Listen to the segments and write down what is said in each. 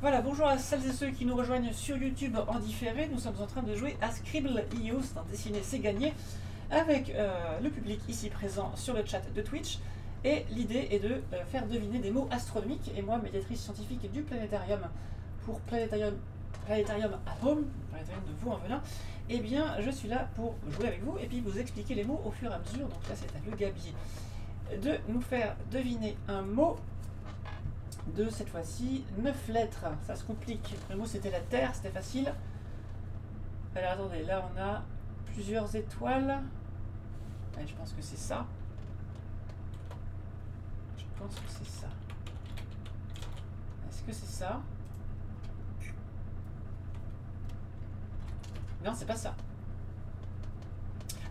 Voilà, bonjour à celles et ceux qui nous rejoignent sur YouTube en différé. Nous sommes en train de jouer à Scribble.io, c'est un dessiné, c'est gagné, avec le public ici présent sur le chat de Twitch. Et l'idée est de faire deviner des mots astronomiques. Et moi, médiatrice scientifique du planétarium pour Planétarium at Home, Planétarium de Vaux-en-Velin, eh bien, je suis là pour jouer avec vous et puis vous expliquer les mots au fur et à mesure. Donc là, c'est à le gabier de nous faire deviner un mot de cette fois-ci 9 lettres. Ça se complique. Le mot c'était la Terre, c'était facile. Alors attendez, là on a plusieurs étoiles. Ouais, je pense que c'est ça. Je pense que c'est ça. Est-ce que c'est ça? Non, c'est pas ça.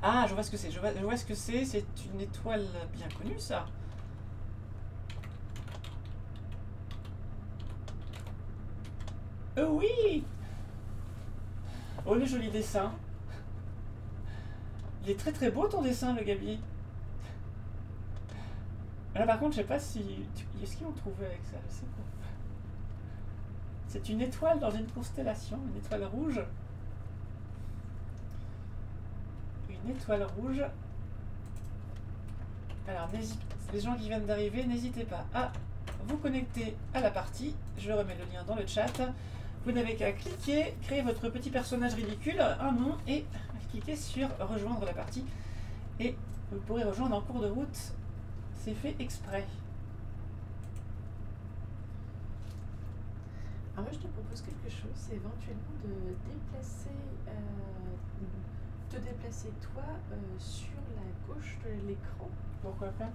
Ah, je vois ce que c'est. Je vois ce que c'est. C'est une étoile bien connue, ça. Oui! Oh, le joli dessin. Il est très très beau ton dessin, le gabier. Là, par contre, je sais pas si... Est-ce qu'ils vont trouver avec ça? Je sais pas. C'est une étoile dans une constellation, une étoile rouge. Une étoile rouge. Alors, les gens qui viennent d'arriver, n'hésitez pas à vous connecter à la partie. Je remets le lien dans le chat. Vous n'avez qu'à cliquer, créer votre petit personnage ridicule, un nom, et cliquer sur rejoindre la partie. Et vous pourrez rejoindre en cours de route. C'est fait exprès. Alors moi je te propose quelque chose, c'est éventuellement de déplacer, te déplacer toi sur la gauche de l'écran. Pourquoi pas?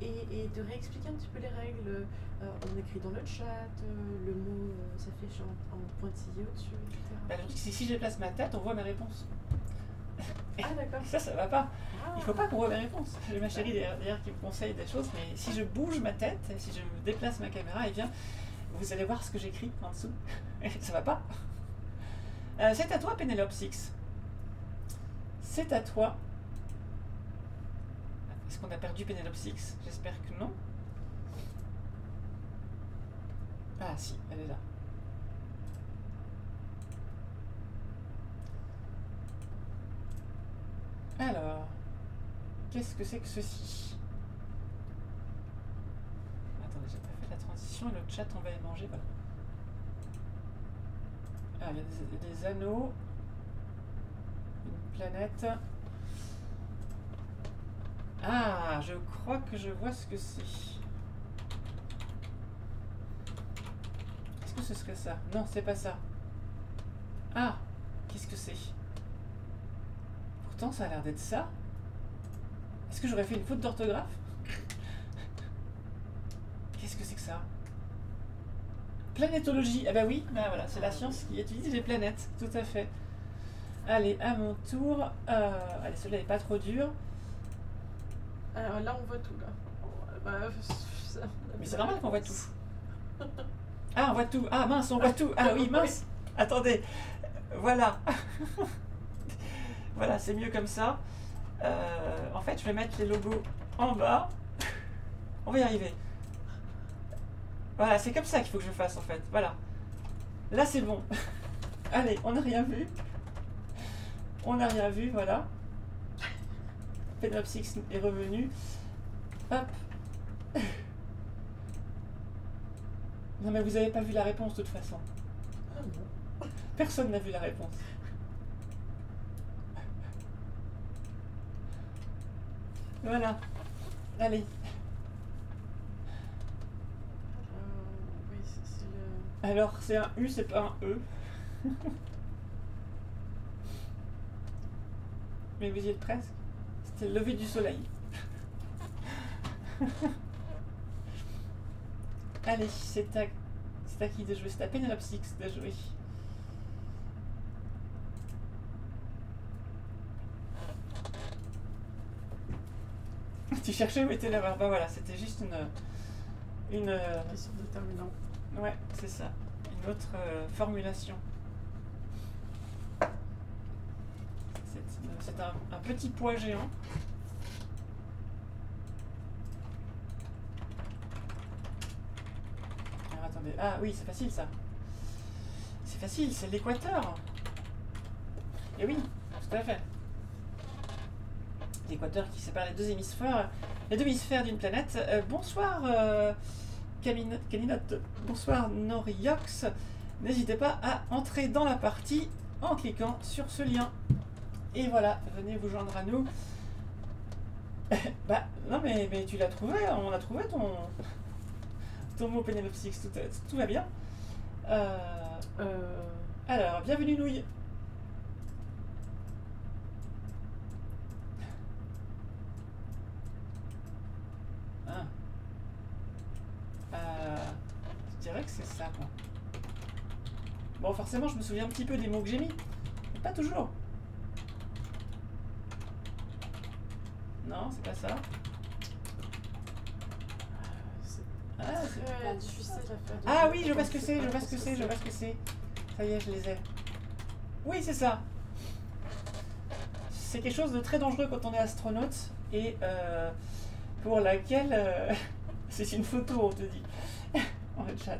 Et de réexpliquer un petit peu les règles. On écrit dans le chat, le mot s'affiche en pointillé au-dessus, etc. Bah, le truc, c'est que si je déplace ma tête, on voit mes réponses. Ah d'accord. Ça va pas. Ah. Il faut pas qu'on voit mes réponses. J'ai ma chérie derrière qui me conseille des choses, mais si je bouge ma tête, si je déplace ma caméra, eh bien, vous allez voir ce que j'écris en dessous. Ça va pas. C'est à toi, Pénélope Six. C'est à toi. Est-ce qu'on a perdu Pénélope Six? J'espère que non. Ah si, elle est là. Alors, qu'est-ce que c'est que ceci? Attendez, j'ai pas fait la transition et le chat on va y manger. Voilà. Ah, il y a des anneaux, une planète. Ah, je crois que je vois ce que c'est. Est-ce que ce serait ça? Non, c'est pas ça. Ah, qu'est-ce que c'est? Pourtant, ça a l'air d'être ça. Est-ce que j'aurais fait une faute d'orthographe? Qu'est-ce que c'est que ça? Planétologie. Ah bah oui, bah voilà, c'est la science qui étudie les planètes, tout à fait. Allez, à mon tour. Allez, celui-là n'est pas trop dur. Alors là on voit tout là. Mais c'est normal qu'on voit tout. Ah, on voit tout. Ah mince, on voit tout. Ah oui, mince. Attendez. Voilà. Voilà, c'est mieux comme ça. En fait, je vais mettre les logos en bas. On va y arriver. Voilà, c'est comme ça qu'il faut que je fasse en fait. Voilà. Là, c'est bon. Allez, on n'a rien vu. On n'a rien vu, voilà. Pénélope Six est revenu. Hop. Non mais vous avez pas vu la réponse de toute façon. Personne n'a vu la réponse. Voilà. Allez. Oui, c'est le... Alors c'est un U, c'est pas un E. Mais vous y êtes presque. C'était le lever du soleil. Allez, c'est à qui de jouer? C'est à Pénélope Six de jouer. Tu cherchais où était l'erreur? Bah voilà, c'était juste une question déterminante. ouais, c'est ça. Une autre formulation. C'est un petit pois géant. Alors attendez. Ah oui, c'est facile ça. C'est facile, c'est l'équateur. Et oui, tout à fait. L'équateur qui sépare les deux hémisphères d'une planète. Bonsoir Caninote, bonsoir Noriox. N'hésitez pas à entrer dans la partie en cliquant sur ce lien. Et voilà, venez vous joindre à nous. Bah non mais tu l'as trouvé, on a trouvé ton mot Pénélope-Six, tout va bien. Alors, bienvenue Nouille. Ah. Je dirais que c'est ça quoi. Bon forcément je me souviens un petit peu des mots que j'ai mis, mais pas toujours. Non, c'est pas ça. C'est difficile à faire. Ah oui, je vois ce que c'est, je vois ce que c'est, je vois ce que c'est. Ça y est, je les ai. Oui, c'est ça. C'est quelque chose de très dangereux quand on est astronaute et pour laquelle... c'est une photo, on te dit, en le chat.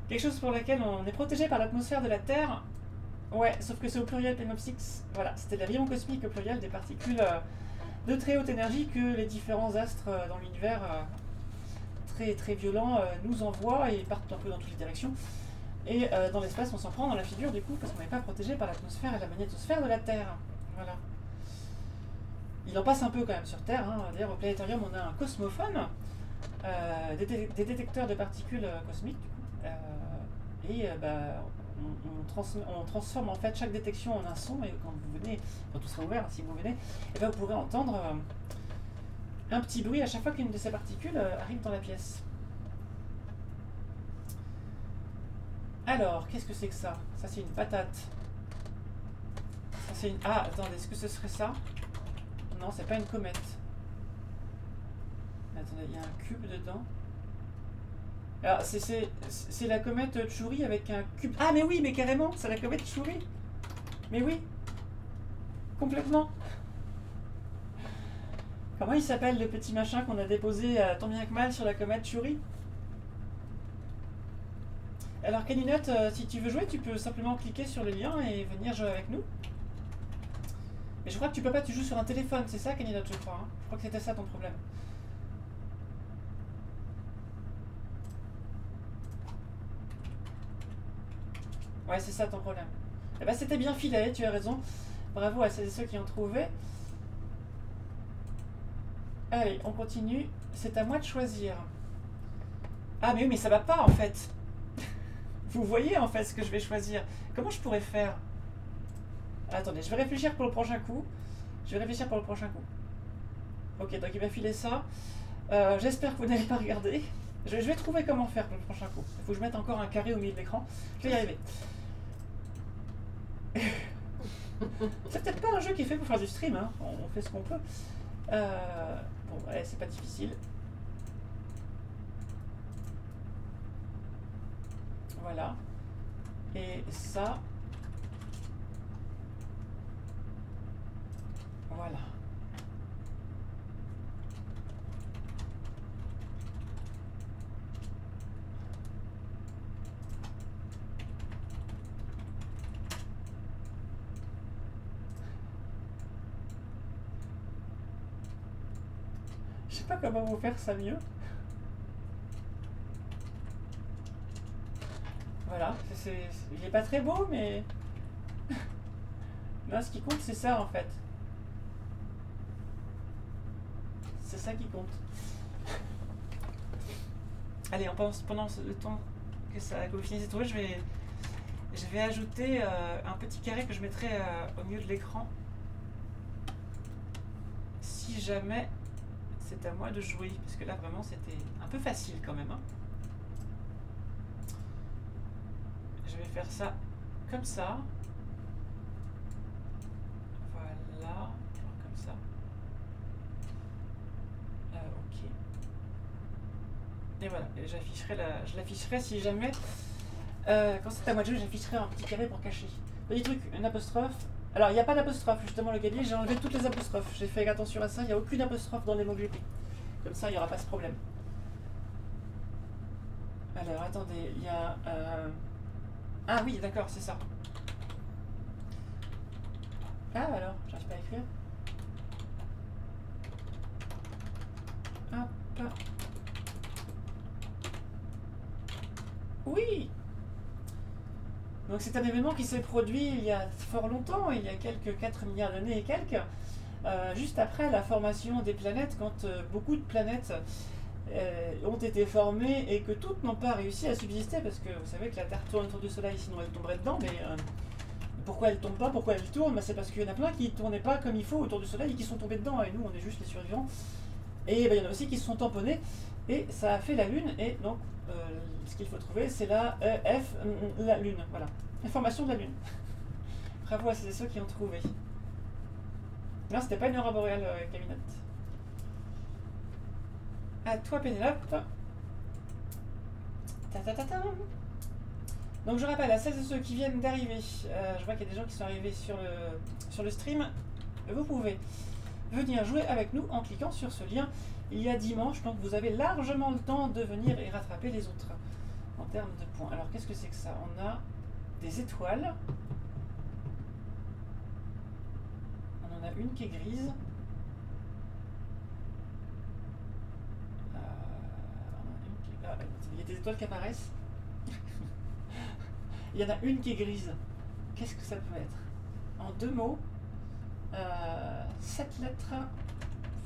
Quelque chose pour laquelle on est protégé par l'atmosphère de la Terre. Ouais, sauf que c'est au pluriel Pénélope-Six. Voilà, c'était l'avion cosmique au pluriel des particules de très haute énergie que les différents astres dans l'univers très violents nous envoient et partent un peu dans toutes les directions. Et dans l'espace, on s'en prend dans la figure du coup parce qu'on n'est pas protégé par l'atmosphère et la magnétosphère de la Terre. Voilà. Il en passe un peu quand même sur Terre. Hein. D'ailleurs, au planétarium, on a un cosmophone, des détecteurs de particules cosmiques, du coup. On transforme en fait chaque détection en un son et quand vous venez, quand tout sera ouvert, si vous venez, et ben vous pourrez entendre un petit bruit à chaque fois qu'une de ces particules arrive dans la pièce. Alors, qu'est-ce que c'est que ça? Ça c'est une patate. Ça c'est une... Ah, attendez, est-ce que ce serait ça? Non, c'est pas une comète. Attendez, il y a un cube dedans. Alors, c'est la comète Chury avec un cube... Ah, mais oui, mais carrément, c'est la comète Chury. Mais oui. Complètement. Comment il s'appelle le petit machin qu'on a déposé tant bien que mal sur la comète Chury? Alors, Caninote, si tu veux jouer, tu peux simplement cliquer sur le lien et venir jouer avec nous. Mais je crois que tu peux pas, tu joues sur un téléphone, c'est ça, Caninote, je crois. Hein, je crois que c'était ça ton problème. Ouais, c'est ça ton problème. Eh ben, c'était bien filé, tu as raison. Bravo à celles et ceux qui ont trouvé. Allez, on continue. C'est à moi de choisir. Ah, mais oui, mais ça va pas en fait. Vous voyez en fait ce que je vais choisir. Comment je pourrais faire? Attendez, je vais réfléchir pour le prochain coup. Ok, donc il va filer ça. J'espère que vous n'allez pas regarder. Je vais trouver comment faire pour le prochain coup. Il faut que je mette encore un carré au milieu de l'écran. Je vais y arriver. C'est peut-être pas un jeu qui est fait pour faire du stream, hein. On fait ce qu'on peut. Bon, allez, c'est pas difficile. Voilà. Et ça. Voilà. Je sais pas comment vous faire ça mieux. Voilà, il est pas très beau, mais... Non, ce qui compte, c'est ça, en fait. C'est ça qui compte. Allez, on pense pendant le temps que vous finissez de trouver, je vais ajouter un petit carré que je mettrai au milieu de l'écran. Si jamais c'est à moi de jouer, parce que là, vraiment, c'était un peu facile quand même, hein. Je vais faire ça comme ça. Voilà, genre comme ça. Ok. Et voilà, et je l'afficherai si jamais, quand c'est à moi de jouer, j'afficherai un petit carré pour cacher. Petit truc, une apostrophe. Alors, il n'y a pas d'apostrophe, justement, le galier, j'ai enlevé toutes les apostrophes. J'ai fait attention à ça, il n'y a aucune apostrophe dans les mots que j'ai pris. Comme ça, il n'y aura pas ce problème. Alors, attendez, il y a... Ah oui, d'accord, c'est ça. Ah alors, j'arrive pas à écrire. Hop. Oui. Donc c'est un événement qui s'est produit il y a fort longtemps, il y a quelques 4 milliards d'années et quelques, juste après la formation des planètes, quand beaucoup de planètes ont été formées et que toutes n'ont pas réussi à subsister, parce que vous savez que la Terre tourne autour du Soleil, sinon elle tomberait dedans, mais pourquoi elle tombe pas, pourquoi elle tourne, c'est parce qu'il y en a plein qui ne tournaient pas comme il faut autour du Soleil et qui sont tombés dedans, et nous on est juste les survivants. Et il y en a aussi qui se sont tamponnés, et ça a fait la Lune, et donc ce qu'il faut trouver c'est la la Lune, voilà, information de la Lune. Bravo à ceux qui ont trouvé. Non, c'était pas une aurore boréale, Caminette. À toi, Pénélope. Donc je rappelle à celles et ceux qui viennent d'arriver, je vois qu'il y a des gens qui sont arrivés sur le stream, vous pouvez venir jouer avec nous en cliquant sur ce lien. Il y a dimanche, donc vous avez largement le temps de venir et rattraper les autres en termes de points. Alors qu'est-ce que c'est que ça? On a des étoiles. On en a une qui est grise. Il y a des étoiles qui apparaissent. Il y en a une qui est grise. Qu'est-ce que ça peut être? En 2 mots, 7 lettres,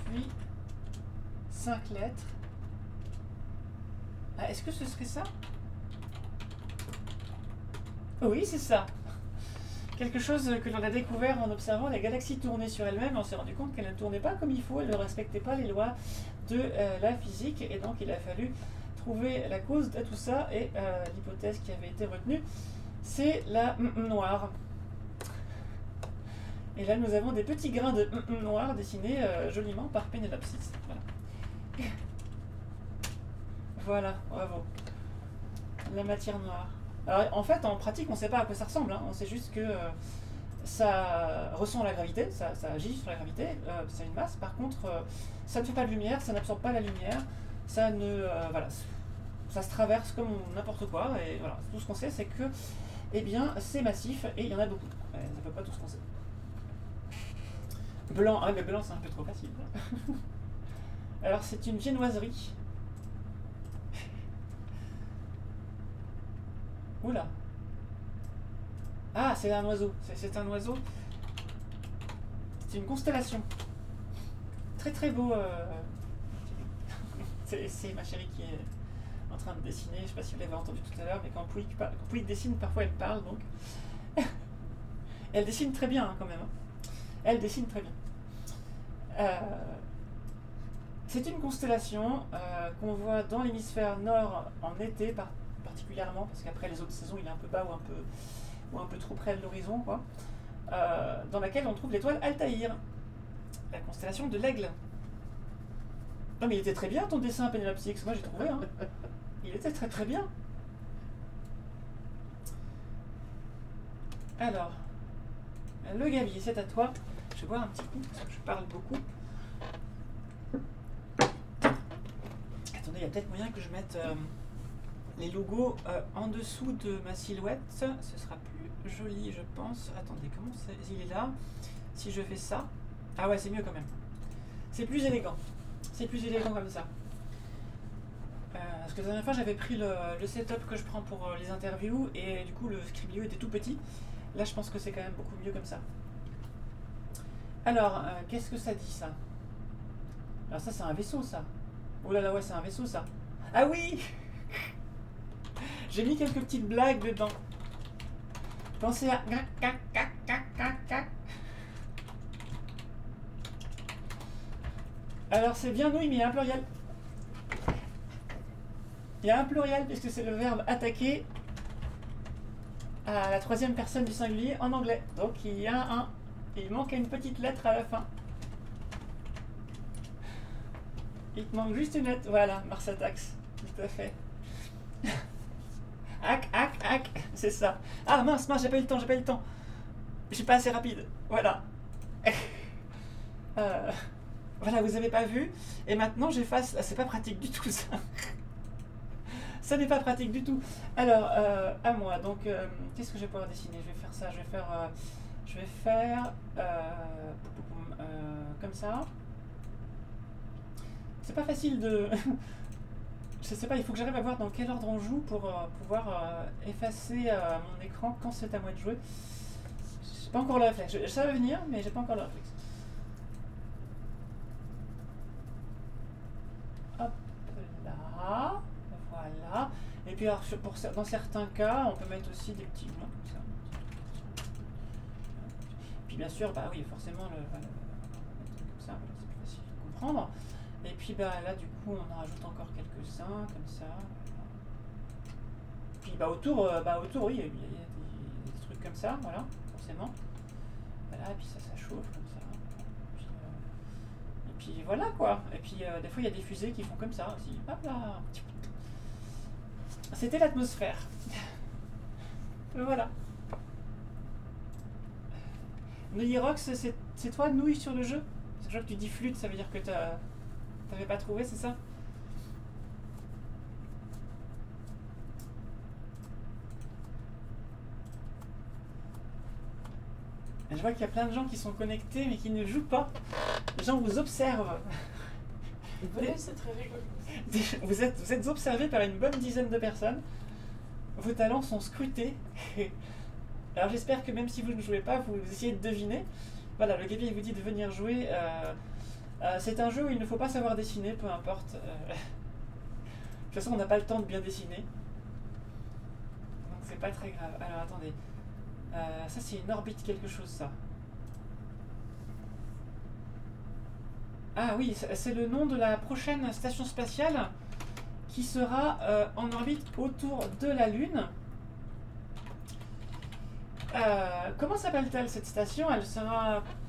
puis 5 lettres. Ah, est-ce que ce serait ça? Oui, c'est ça. Quelque chose que l'on a découvert en observant la galaxie tourner sur elle-même. On s'est rendu compte qu'elle ne tournait pas comme il faut, elle ne respectait pas les lois de la physique, et donc il a fallu trouver la cause de tout ça, et l'hypothèse qui avait été retenue, c'est la noire. Et là nous avons des petits grains de noir dessinés joliment par Pénélopsis. Voilà. Voilà, bravo. La matière noire. Alors en fait, en pratique, on ne sait pas à quoi ça ressemble, hein. On sait juste que ça ressent la gravité, ça agit sur la gravité, c'est une masse. Par contre, ça ne fait pas de lumière, ça n'absorbe pas la lumière, ça ne... voilà, ça se traverse comme n'importe quoi, et voilà, tout ce qu'on sait, c'est que, eh bien, c'est massif, et il y en a beaucoup. Ça ne fait pas tout ce qu'on sait. Blanc, ah mais blanc c'est un peu trop facile. Alors c'est une viennoiserie. Oula. Ah, c'est un oiseau. C'est un oiseau. C'est une constellation. Très très beau. C'est ma chérie qui est en train de dessiner. Je ne sais pas si vous l'avez entendu tout à l'heure, mais quand Pouic dessine, parfois elle parle. Donc. Elle dessine très bien, hein, quand même. Elle dessine très bien. C'est une constellation qu'on voit dans l'hémisphère nord en été particulièrement, parce qu'après les autres saisons il est un peu bas ou un peu trop près de l'horizon, quoi. Dans laquelle on trouve l'étoile Altaïr, la constellation de l'aigle. Non mais il était très bien ton dessin, Pénélopsis, moi j'ai trouvé, hein. Il était très très bien. Alors, le Gabi, c'est à toi. Je vais boire un petit coup parce que je parle beaucoup. Attendez, il y a peut-être moyen que je mette les logos en dessous de ma silhouette. Ce sera plus joli, je pense. Attendez, comment il est là? Si je fais ça... Ah ouais, c'est mieux quand même. C'est plus élégant. C'est plus élégant comme ça. Parce que la dernière fois, j'avais pris le setup que je prends pour les interviews, et du coup, le Scriblio était tout petit. Là, je pense que c'est quand même beaucoup mieux comme ça. Alors, qu'est-ce que ça dit, ça? Alors ça, c'est un vaisseau, ça. Oh là là, ouais, c'est un vaisseau, ça. Ah oui. J'ai mis quelques petites blagues dedans. Pensez à... Alors, c'est bien oui, mais il y a un pluriel. Il y a un pluriel, puisque c'est le verbe attaquer à la 3e personne du singulier en anglais. Donc, il y a un... Il manque une petite lettre à la fin. Il te manque juste une lettre. Voilà, Marsatax. Tout à fait. Hack. C'est ça. Ah mince, j'ai pas eu le temps, Je suis pas assez rapide. Voilà. Voilà, vous avez pas vu. Et maintenant, j'efface... Ah, c'est pas pratique du tout, ça. Ça n'est pas pratique du tout. Alors, à moi. Donc, qu'est-ce que je vais pouvoir dessiner? Je vais faire ça. Je vais faire comme ça. C'est pas facile de... Je sais pas, il faut que j'arrive à voir dans quel ordre on joue pour pouvoir effacer mon écran quand c'est à moi de jouer. J'ai pas encore le réflexe. Ça va venir, mais j'ai pas encore le réflexe. Hop là, voilà. Et puis alors, dans certains cas, on peut mettre aussi des petits mots comme ça. Puis bien sûr, bah oui, forcément, comme ça, voilà, c'est plus facile de comprendre. Et puis bah là, du coup, on en rajoute encore quelques-uns comme ça. Puis bah autour, oui, il y a des trucs comme ça, voilà, forcément. Voilà, et puis ça chauffe comme ça. Et puis voilà quoi. Et puis des fois il y a des fusées qui font comme ça aussi. Hop là. C'était l'atmosphère. Voilà. Nouillirox, c'est toi, nouille sur le jeu? Je vois que tu dis flûte, ça veut dire que t'avais pas trouvé, c'est ça? Je vois qu'il y a plein de gens qui sont connectés mais qui ne jouent pas. Les gens vous observent. Voilà, c'est très rigolo. Vous êtes observés par une bonne dizaine de personnes. Vos talents sont scrutés. Alors j'espère que même si vous ne jouez pas, vous essayez de deviner. Voilà, le gabier vous dit de venir jouer. C'est un jeu où il ne faut pas savoir dessiner, peu importe. De toute façon, on n'a pas le temps de bien dessiner. Donc c'est pas très grave. Alors attendez. Ça c'est une orbite quelque chose ça. Ah oui, c'est le nom de la prochaine station spatiale qui sera en orbite autour de la Lune. Comment s'appelle-t-elle cette station?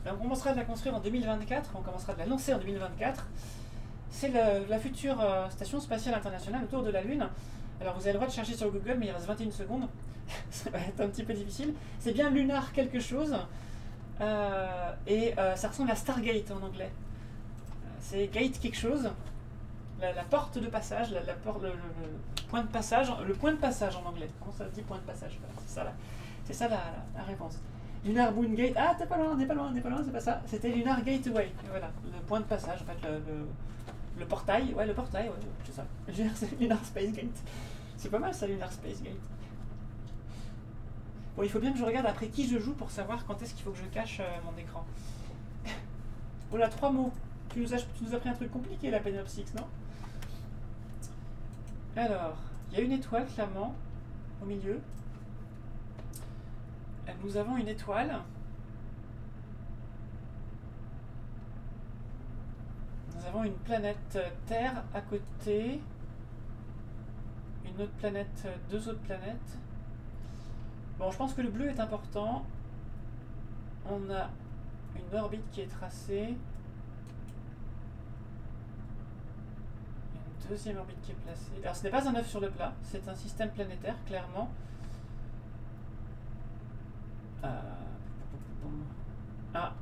On commencera de la construire en 2024, on commencera de la lancer en 2024. C'est la future station spatiale internationale autour de la Lune. Alors vous avez le droit de chercher sur Google, mais il reste 21 secondes. Ça va être un petit peu difficile. C'est bien Lunar quelque chose. Et ça ressemble à Stargate en anglais. C'est Gate quelque chose. La porte de passage, le point de passage. Le point de passage en anglais. Comment ça se dit point de passage? C'est ça la réponse. Lunar Moon Gate. Ah, t'es pas loin, c'est pas ça. C'était Lunar Gateway. Voilà, le point de passage, en fait, le portail. Ouais, le portail, ouais, c'est ça. Lunar Space Gate. C'est pas mal ça, Lunar Space Gate. Bon, il faut bien que je regarde après qui je joue pour savoir quand est-ce qu'il faut que je cache mon écran. Voilà, 3 mots. Tu nous as pris un truc compliqué, la Penopsix, non? Alors, il y a une étoile, clairement, au milieu. Nous avons une étoile. Nous avons une planète Terre à côté. Une autre planète, 2 autres planètes. Bon, je pense que le bleu est important. On a une orbite qui est tracée. Une deuxième orbite qui est placée. Alors ce n'est pas un œuf sur le plat, c'est un système planétaire, clairement. Ah,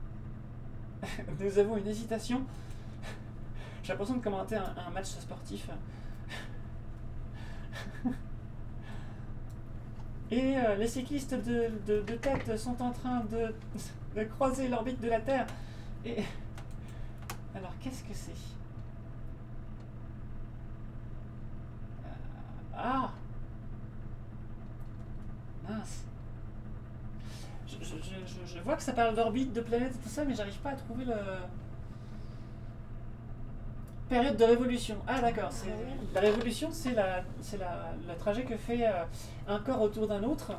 nous avons une hésitation. J'ai l'impression de commenter un match sportif. Et les cyclistes de tête sont en train de croiser l'orbite de la Terre. Et alors, qu'est-ce que c'est? Ah, mince. Je vois que ça parle d'orbite, de planète et tout ça, mais j'arrive pas à trouver le... Période de révolution. Ah d'accord, la révolution c'est le trajet que fait un corps autour d'un autre.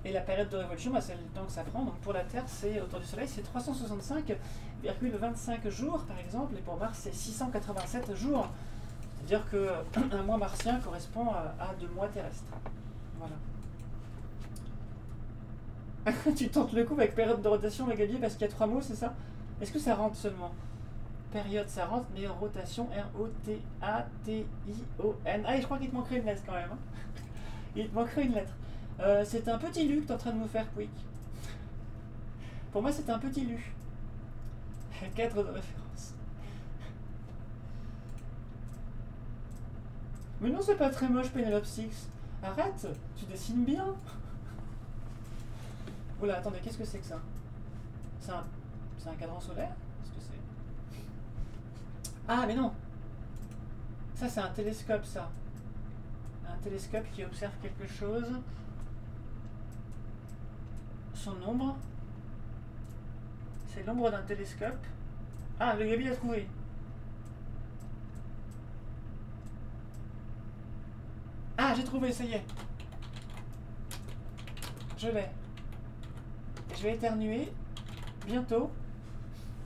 Et la période de révolution, bah, c'est le temps que ça prend. Donc pour la Terre, c'est autour du Soleil, c'est 365,25 jours par exemple. Et pour Mars, c'est 687 jours. C'est-à-dire qu'un mois martien correspond à 2 mois terrestres. Voilà. Tu tentes le coup avec période de rotation, Magali, parce qu'il y a 3 mots, c'est ça? Est-ce que ça rentre seulement? Période, ça rentre, mais rotation, R-O-T-A-T-I-O-N. Ah, et je crois qu'il te manquerait une lettre quand même. Hein. Il te manquerait une lettre. C'est un petit lu que tu es en train de me faire, Quick. Pour moi, c'est un petit lu. Cadre de référence. Mais non, c'est pas très moche, Penelope Six. Arrête, tu dessines bien. Oula, attendez, qu'est-ce que c'est que ça? C'est un cadran solaire? Qu'est-ce que c'est? Ah, mais non. Ça, c'est un télescope, ça. Un télescope qui observe quelque chose. Son ombre. C'est l'ombre d'un télescope. Ah, le Gabi l'a trouvé. Ah, j'ai trouvé, ça y est. Je l'ai. Et je vais éternuer. Bientôt.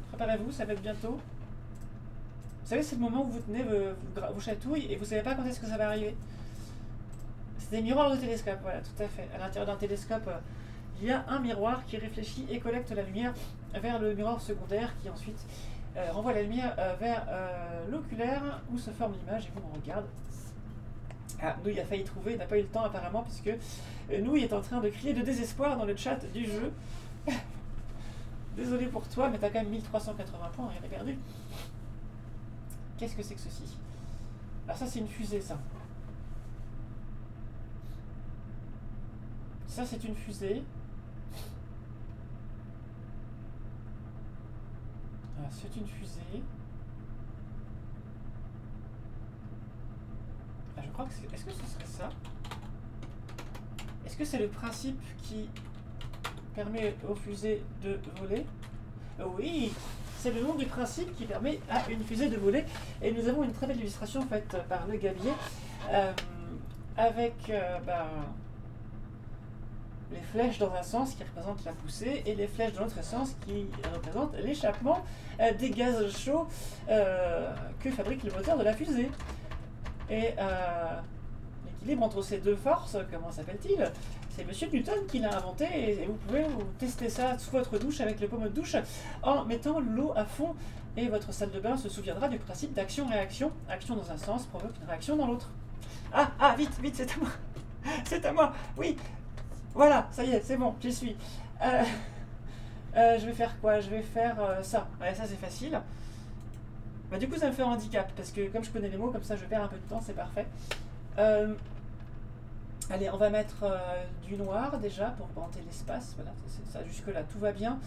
Préparez-vous, ça va être bientôt. Vous savez, c'est le moment où vous tenez vos chatouilles et vous savez pas quand est-ce que ça va arriver. C'est des miroirs de télescope, voilà, tout à fait. À l'intérieur d'un télescope, il y a un miroir qui réfléchit et collecte la lumière vers le miroir secondaire qui ensuite renvoie la lumière vers l'oculaire où se forme l'image et qu'on regarde. Ah, Nouille a failli trouver, il n'a pas eu le temps apparemment puisque Nouille est en train de crier de désespoir dans le chat du jeu. Désolé pour toi, mais t'as quand même 1380 points, rien n'est perdu. Qu'est-ce que c'est que ceci? Alors ça c'est une fusée, ça. Ça c'est une fusée. Ah, c'est une fusée. Ah, je crois que c'est... Est-ce que ce serait ça? Est-ce que c'est le principe qui permet aux fusées de voler? Oui, c'est le nom du principe qui permet à une fusée de voler. Et nous avons une très belle illustration faite par le Gabier avec les flèches dans un sens qui représentent la poussée et les flèches dans l'autre sens qui représentent l'échappement des gaz chauds que fabrique le moteur de la fusée. Et l'équilibre entre ces deux forces, comment s'appelle-t-il? C'est Monsieur Newton qui l'a inventé et vous pouvez tester ça sous votre douche avec le pommeau de douche en mettant l'eau à fond et votre salle de bain se souviendra du principe d'action-réaction. Action dans un sens provoque une réaction dans l'autre. Ah, vite, c'est à moi. C'est à moi, oui. Voilà, ça y est, c'est bon, j'y suis. Je vais faire quoi? Je vais faire ça. Ouais, ça c'est facile. Bah, du coup, ça me fait un handicap parce que comme je connais les mots, comme ça je perds un peu de temps, c'est parfait. Allez, on va mettre du noir déjà pour augmenter l'espace. Voilà, ça jusque-là, tout va bien.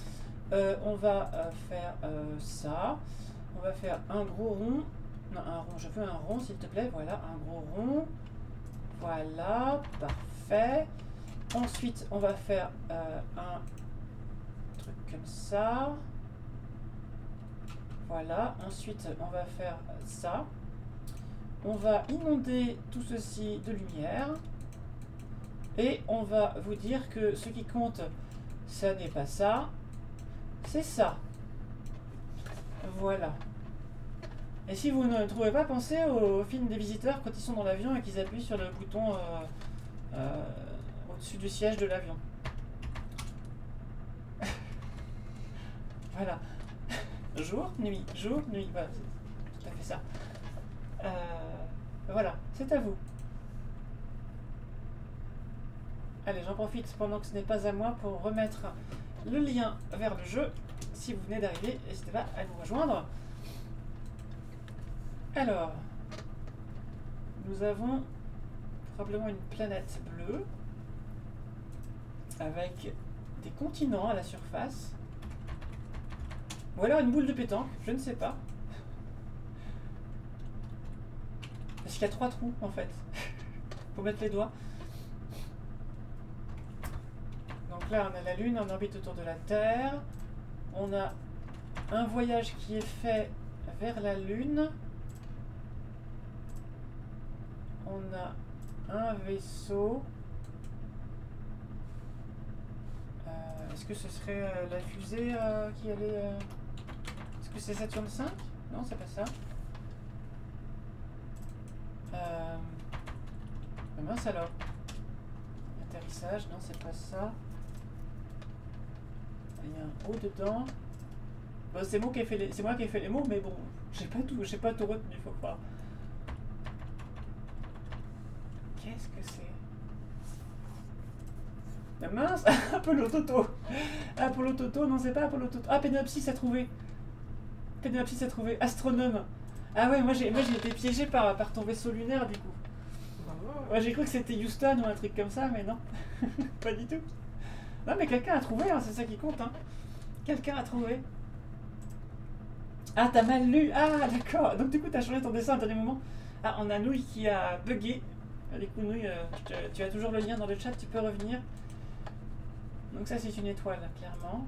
On va faire ça. On va faire un gros rond. Non, un rond, je veux un rond s'il te plaît. Voilà, un gros rond. Voilà, parfait. Ensuite, on va faire un truc comme ça. Voilà, ensuite on va faire ça. On va inonder tout ceci de lumière. Et on va vous dire que ce qui compte, ça n'est pas ça, c'est ça. Voilà. Et si vous ne trouvez pas, pensez au film des visiteurs quand ils sont dans l'avion et qu'ils appuient sur le bouton au-dessus du siège de l'avion. Voilà. Jour, nuit, voilà, c'est tout à fait ça. Voilà, c'est à vous. Allez, j'en profite pendant que ce n'est pas à moi pour remettre le lien vers le jeu. Si vous venez d'arriver, n'hésitez pas à nous rejoindre. Alors, nous avons probablement une planète bleue avec des continents à la surface. Ou alors une boule de pétanque, je ne sais pas. Parce qu'il y a 3 trous en fait. Faut mettre les doigts. Donc là on a la Lune en orbite autour de la Terre. On a un voyage qui est fait vers la Lune. On a un vaisseau. Est-ce que ce serait la fusée qui allait... Est-ce que c'est Saturne 5? Non, c'est pas ça. Mince alors. Atterrissage, non, c'est pas ça. Il y a un haut dedans. Bon, c'est moi qui ai fait les mots, mais bon, j'ai pas tout retenu, faut croire. Qu'est-ce que c'est? Ah, mince. Apollo Toto. Apollo Toto, non, c'est pas Apollo Toto. Ah, Penelope Six a trouvé. Penelope Six a trouvé. Astronome. Ah ouais, moi j'ai été piégé par ton vaisseau lunaire du coup. Ouais, j'ai cru que c'était Houston ou un truc comme ça, mais non. Pas du tout. Non, mais quelqu'un a trouvé, hein, c'est ça qui compte. Hein. Quelqu'un a trouvé. Ah, t'as mal lu. Ah, d'accord. Donc, du coup, t'as changé ton dessin à un dernier moment. Ah, on a Nouille qui a bugué. Du coup, Nouille, tu as toujours le lien dans le chat, tu peux revenir. Donc, ça, c'est une étoile, clairement.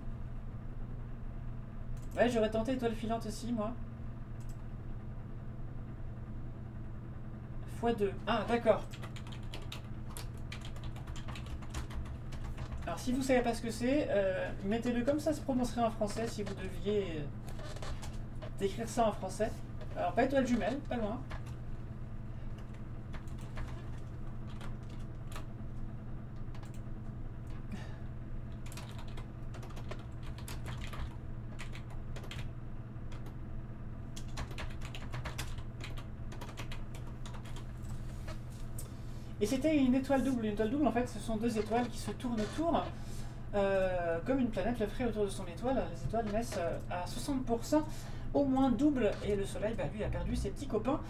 Ouais, j'aurais tenté étoile filante aussi, moi. x2. Ah, d'accord. Alors, si vous savez pas ce que c'est, mettez-le comme ça se prononcerait en français si vous deviez décrire ça en français. Alors, pas étoile jumelle, pas loin. Et c'était une étoile double. Une étoile double, en fait, ce sont deux étoiles qui se tournent autour, comme une planète le ferait autour de son étoile. Les étoiles naissent à 60% au moins double, et le Soleil, bah, lui, a perdu ses petits copains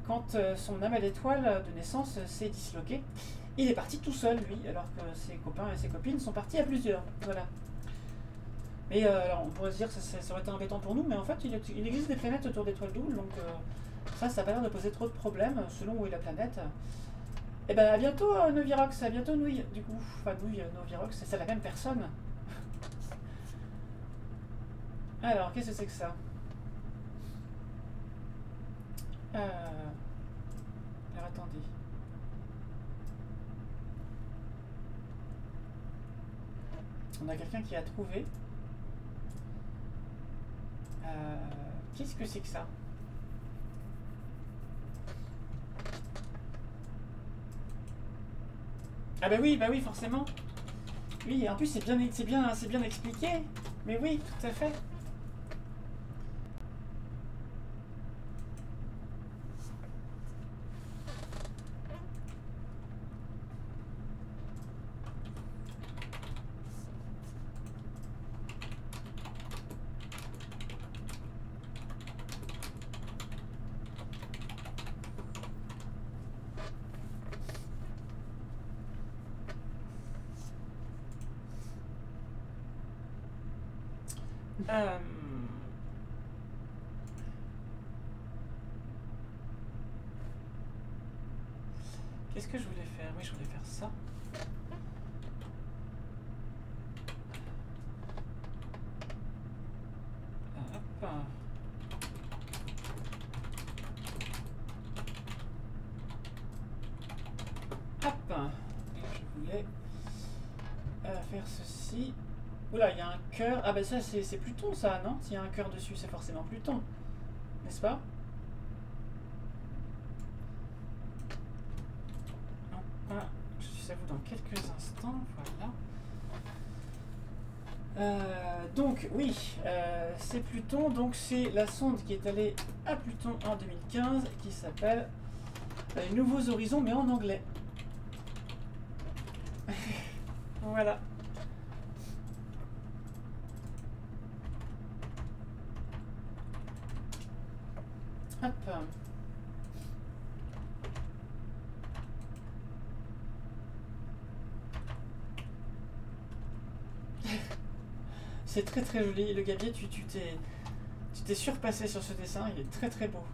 quand son amas d'étoile de naissance s'est disloqué. Il est parti tout seul, lui, alors que ses copains et ses copines sont partis à plusieurs. Voilà. Mais alors, on pourrait se dire que ça aurait été embêtant pour nous, mais en fait, il existe des planètes autour d'étoiles doubles, donc ça n'a pas l'air de poser trop de problèmes selon où est la planète. Et ben à bientôt Novirox, à bientôt Nouille, du coup. Enfin Nouille, Novirox, c'est la même personne. Alors, qu'est-ce que c'est que ça? Alors attendez. On a quelqu'un qui a trouvé. Qu'est-ce que c'est que ça? Ah bah oui, forcément. Oui, en plus c'est bien expliqué. Mais oui, tout à fait. Qu'est-ce que je voulais faire? Oui, je voulais faire ça. Hop. Hop. Je voulais faire ceci. Oula, il y a un cœur. Ah bah ça c'est Pluton ça, non? S'il y a un cœur dessus, c'est forcément Pluton. N'est-ce pas? Je suis à vous dans quelques instants, voilà. Donc oui, c'est Pluton, donc c'est la sonde qui est allée à Pluton en 2015 qui s'appelle Nouveaux Horizons mais en anglais. Voilà. Hop. C'est très très joli. Le Gabier, tu t'es surpassé sur ce dessin. Il est très très beau.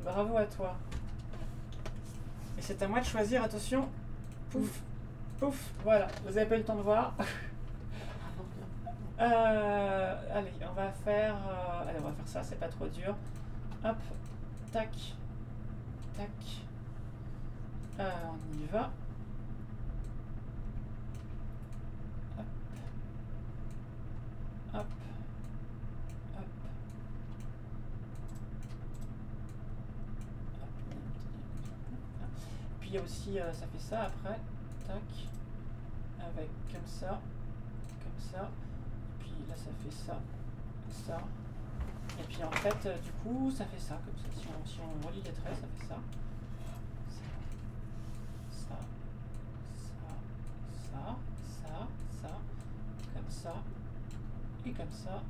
Bravo à toi. Et c'est à moi de choisir. Attention. Pouf. Pouf. Voilà. Vous avez pas eu le temps de voir. Allez, on va faire ça. C'est pas trop dur. Hop. Tac. Tac. On y va. Hop, hop, puis il y a aussi, ça fait ça après, tac, avec comme ça, puis là ça fait ça, ça, et puis en fait, du coup, ça fait ça, comme ça, si on relie les traits, ça fait ça, ça, comme ça, et comme ça.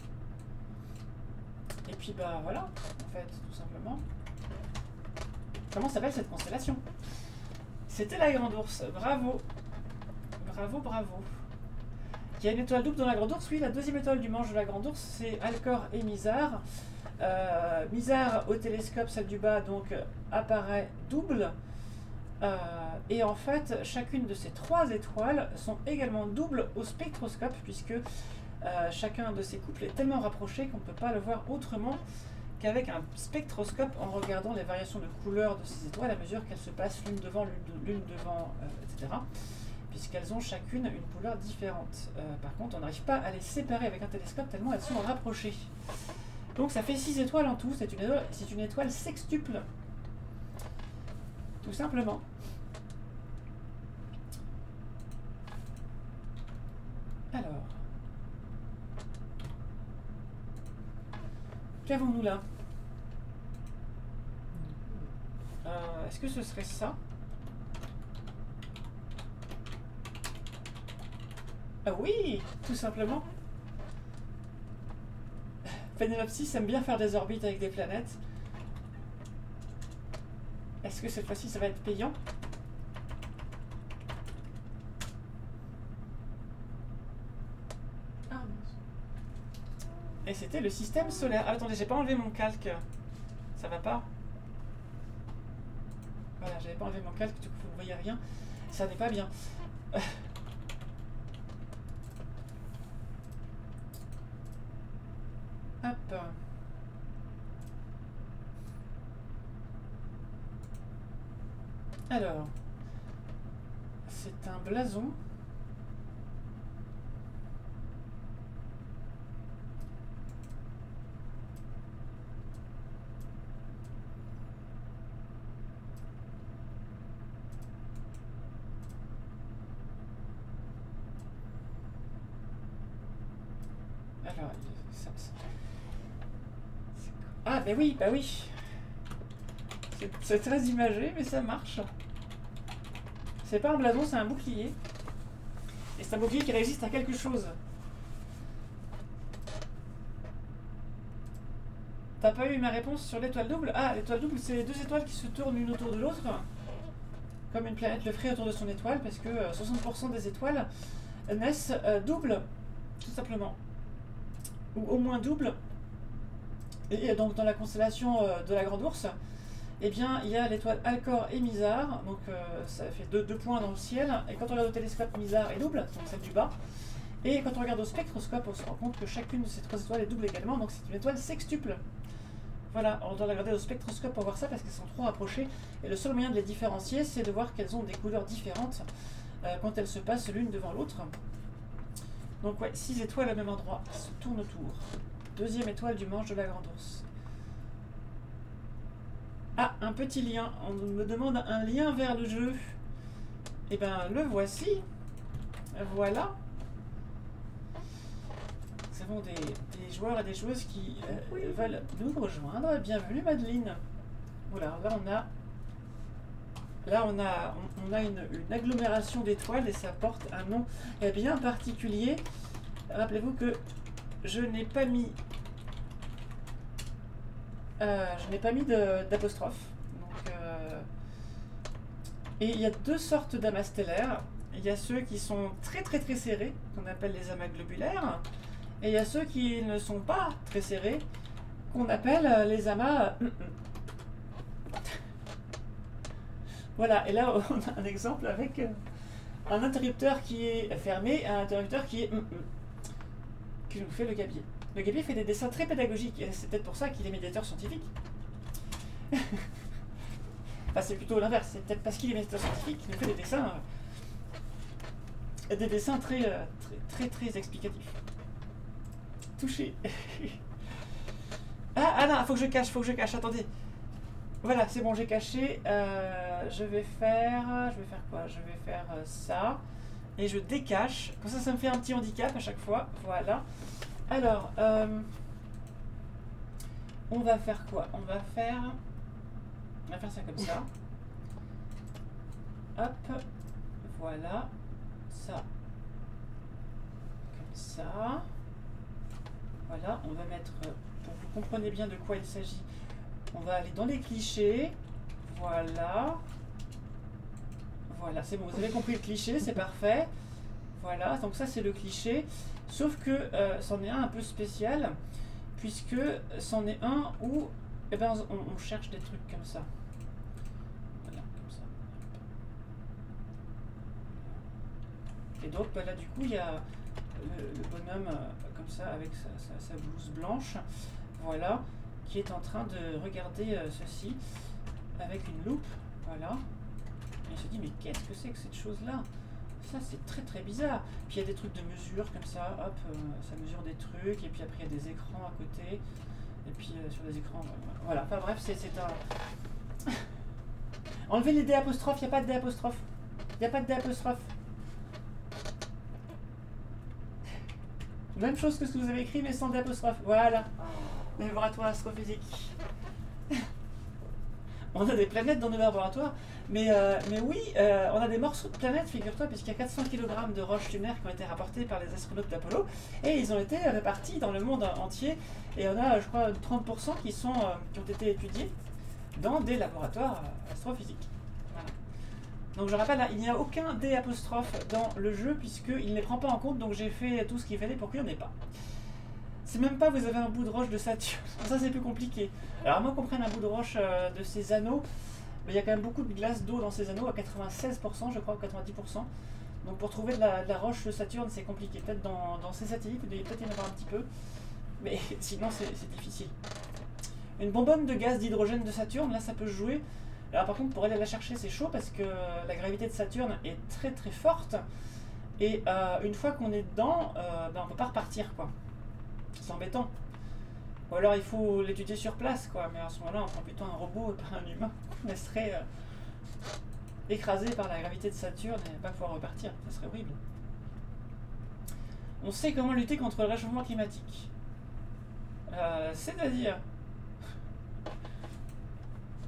Et puis bah voilà, en fait, tout simplement. Comment s'appelle cette constellation? C'était la Grande Ourse. Bravo. Bravo, bravo. Il y a une étoile double dans la Grande Ourse. Oui, la deuxième étoile du manche de la Grande Ourse, c'est Alcor et Mizar. Mizar au télescope, celle du bas, donc apparaît double. Et en fait, chacune de ces trois étoiles sont également doubles au spectroscope, puisque chacun de ces couples est tellement rapproché qu'on ne peut pas le voir autrement qu'avec un spectroscope en regardant les variations de couleur de ces étoiles à mesure qu'elles se passent l'une devant, etc. Puisqu'elles ont chacune une couleur différente. Par contre, on n'arrive pas à les séparer avec un télescope tellement elles sont rapprochées. Donc ça fait 6 étoiles en tout, c'est une étoile sextuple. Tout simplement. Alors. Qu'avons-nous là? Est-ce que ce serait ça? Ah oui, tout simplement. Phénelopsis aime bien faire des orbites avec des planètes. Est-ce que cette fois-ci ça va être payant? Ah mince. Et c'était le système solaire. Ah, attendez, j'ai pas enlevé mon calque. Ça va pas? Voilà, j'avais pas enlevé mon calque, du coup vous ne voyez rien. Ça n'est pas bien. Hop. Alors, c'est un blason. Alors, ah, ben oui, bah oui. C'est très imagé, mais ça marche. C'est pas un blason, c'est un bouclier. Et c'est un bouclier qui résiste à quelque chose. T'as pas eu ma réponse sur l'étoile double? Ah, l'étoile double, c'est les deux étoiles qui se tournent l'une autour de l'autre. Comme une planète le ferait autour de son étoile, parce que 60% des étoiles naissent doubles, tout simplement. Ou au moins double. Et donc dans la constellation de la Grande Ourse, eh bien il y a l'étoile Alcor et Mizar, donc ça fait deux points dans le ciel, et quand on regarde au télescope, Mizar est double, donc celle du bas, et quand on regarde au spectroscope, on se rend compte que chacune de ces trois étoiles est double également, donc c'est une étoile sextuple. Voilà, on doit la regarder au spectroscope pour voir ça, parce qu'elles sont trop rapprochées, et le seul moyen de les différencier, c'est de voir qu'elles ont des couleurs différentes quand elles se passent l'une devant l'autre. Donc ouais, 6 étoiles au même endroit, qui se tournent autour. Deuxième étoile du manche de la Grande Ourse. Ah, un petit lien. On me demande un lien vers le jeu. Eh ben, le voici. Voilà. Nous avons des joueurs et des joueuses qui veulent nous rejoindre. Bienvenue, Madeleine. Voilà, là on a une agglomération d'étoiles et ça porte un nom bien particulier. Rappelez-vous que je n'ai pas mis d'apostrophe. Et il y a deux sortes d'amas stellaires. Il y a ceux qui sont très très très serrés, qu'on appelle les amas globulaires, et il y a ceux qui ne sont pas très serrés, qu'on appelle les amas. Voilà, et là on a un exemple avec un interrupteur qui est fermé et un interrupteur qui est qui nous fait le gabier. Le gabier fait des dessins très pédagogiques, et c'est peut-être pour ça qu'il est médiateur scientifique. Enfin, c'est plutôt l'inverse, c'est peut-être parce qu'il est médiateur scientifique qu'il nous fait des dessins très explicatifs. Touché. Ah non, faut que je cache, attendez. Voilà, c'est bon, j'ai caché. Je vais faire quoi? Je vais faire ça. Et je décache. Comme ça me fait un petit handicap à chaque fois. Voilà. Alors, on va faire quoi? On va faire ça comme ça. Hop. Voilà. Ça. Comme ça. Voilà, on va mettre, pour que vous compreniez bien de quoi il s'agit, on va aller dans les clichés, Voilà. Voilà, c'est bon, vous avez compris le cliché, c'est parfait. Voilà, donc ça c'est le cliché. Sauf que c'en est un peu spécial, puisque c'en est un où eh ben, on cherche des trucs comme ça. Voilà, comme ça. Et donc bah, là du coup il y a le bonhomme comme ça avec sa blouse blanche, voilà, qui est en train de regarder ceci avec une loupe, voilà. Et il se dit mais qu'est-ce que c'est que cette chose-là? Ça c'est très très bizarre. Puis il y a des trucs de mesure comme ça, hop, ça mesure des trucs, et puis après il y a des écrans à côté, et puis sur les écrans, voilà. Enfin bref, c'est un... Enlevez les D apostrophes, il n'y a pas de D apostrophe. Il n'y a pas de D apostrophe. Même chose que ce que vous avez écrit, mais sans D apostrophe. Voilà. Le laboratoire astrophysique. On a des planètes dans nos laboratoires, mais oui, on a des morceaux de planètes, figure-toi, puisqu'il y a 400 kg de roches lunaires qui ont été rapportés par les astronautes d'Apollo, et ils ont été répartis dans le monde entier, et on a, je crois, 30% qui ont été étudiés dans des laboratoires astrophysiques. Voilà. Donc je rappelle, là, il n'y a aucun D apostrophe dans le jeu, puisqu'il ne les prend pas en compte, donc j'ai fait tout ce qu'il fallait pour qu'il n'y en ait pas. C'est même pas vous avez un bout de roche de Saturne, ça c'est plus compliqué. Alors à moins qu'on prenne un bout de roche de ces anneaux, mais il y a quand même beaucoup de glace d'eau dans ces anneaux, à 96% je crois, ou 90%. Donc pour trouver de la roche de Saturne c'est compliqué. Peut-être dans ces satellites, vous devez peut-être y en avoir un petit peu, mais sinon c'est difficile. Une bonbonne de gaz d'hydrogène de Saturne, là ça peut se jouer. Alors par contre pour aller la chercher c'est chaud parce que la gravité de Saturne est très très forte. Et une fois qu'on est dedans, on peut pas repartir quoi. C'est embêtant. Ou alors il faut l'étudier sur place, quoi. Mais à ce moment-là, on prend plutôt un robot et pas un humain. On serait écrasé par la gravité de Saturne et pas pouvoir repartir. Ça serait horrible. On sait comment lutter contre le réchauffement climatique. C'est-à-dire...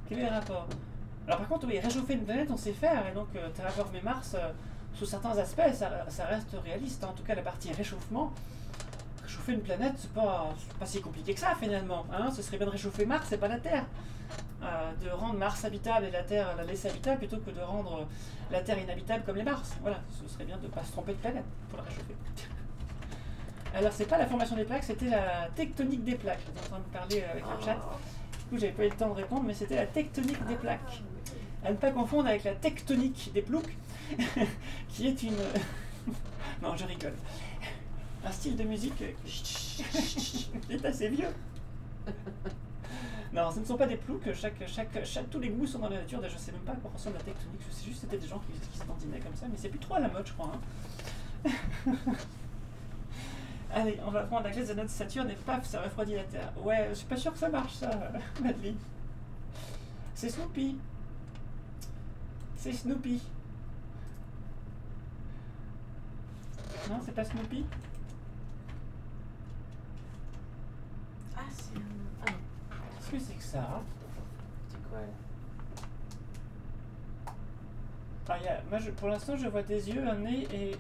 Quel est le rapport? Alors par contre, oui, réchauffer une planète, on sait faire. Et donc, terraformer Mars, sous certains aspects, ça reste réaliste. En tout cas, la partie réchauffement... Réchauffer une planète, c'est pas si compliqué que ça finalement. Hein, ce serait bien de réchauffer Mars, c'est pas la Terre. De rendre Mars habitable et la Terre la laisser habitable plutôt que de rendre la Terre inhabitable comme les Mars. Voilà, ce serait bien de ne pas se tromper de planète pour la réchauffer. Alors c'est pas la formation des plaques, c'était la tectonique des plaques. J'étais en train de parler avec le chat. Du coup j'avais pas eu le temps de répondre, mais c'était la tectonique des plaques. À ne pas confondre avec la tectonique des ploucs, qui est une... Non, je rigole. Un style de musique qui est assez vieux. Non, ce ne sont pas des ploucs, tous les goûts sont dans la nature. Déjà, je sais même pas à quoi ressemble la tectonique, je sais juste que c'était des gens qui se dandinaient comme ça, mais c'est plus trop à la mode, je crois. Hein. Allez, on va prendre la glace de notre Saturne et paf, ça refroidit la Terre. Ouais, je suis pas sûr que ça marche, ça, Madeleine. C'est Snoopy. C'est Snoopy. Non, c'est pas Snoopy? Ah, c'est un... Ah non. Qu'est-ce que c'est que ça? C'est quoi là? Moi, pour l'instant, je vois des yeux, un nez et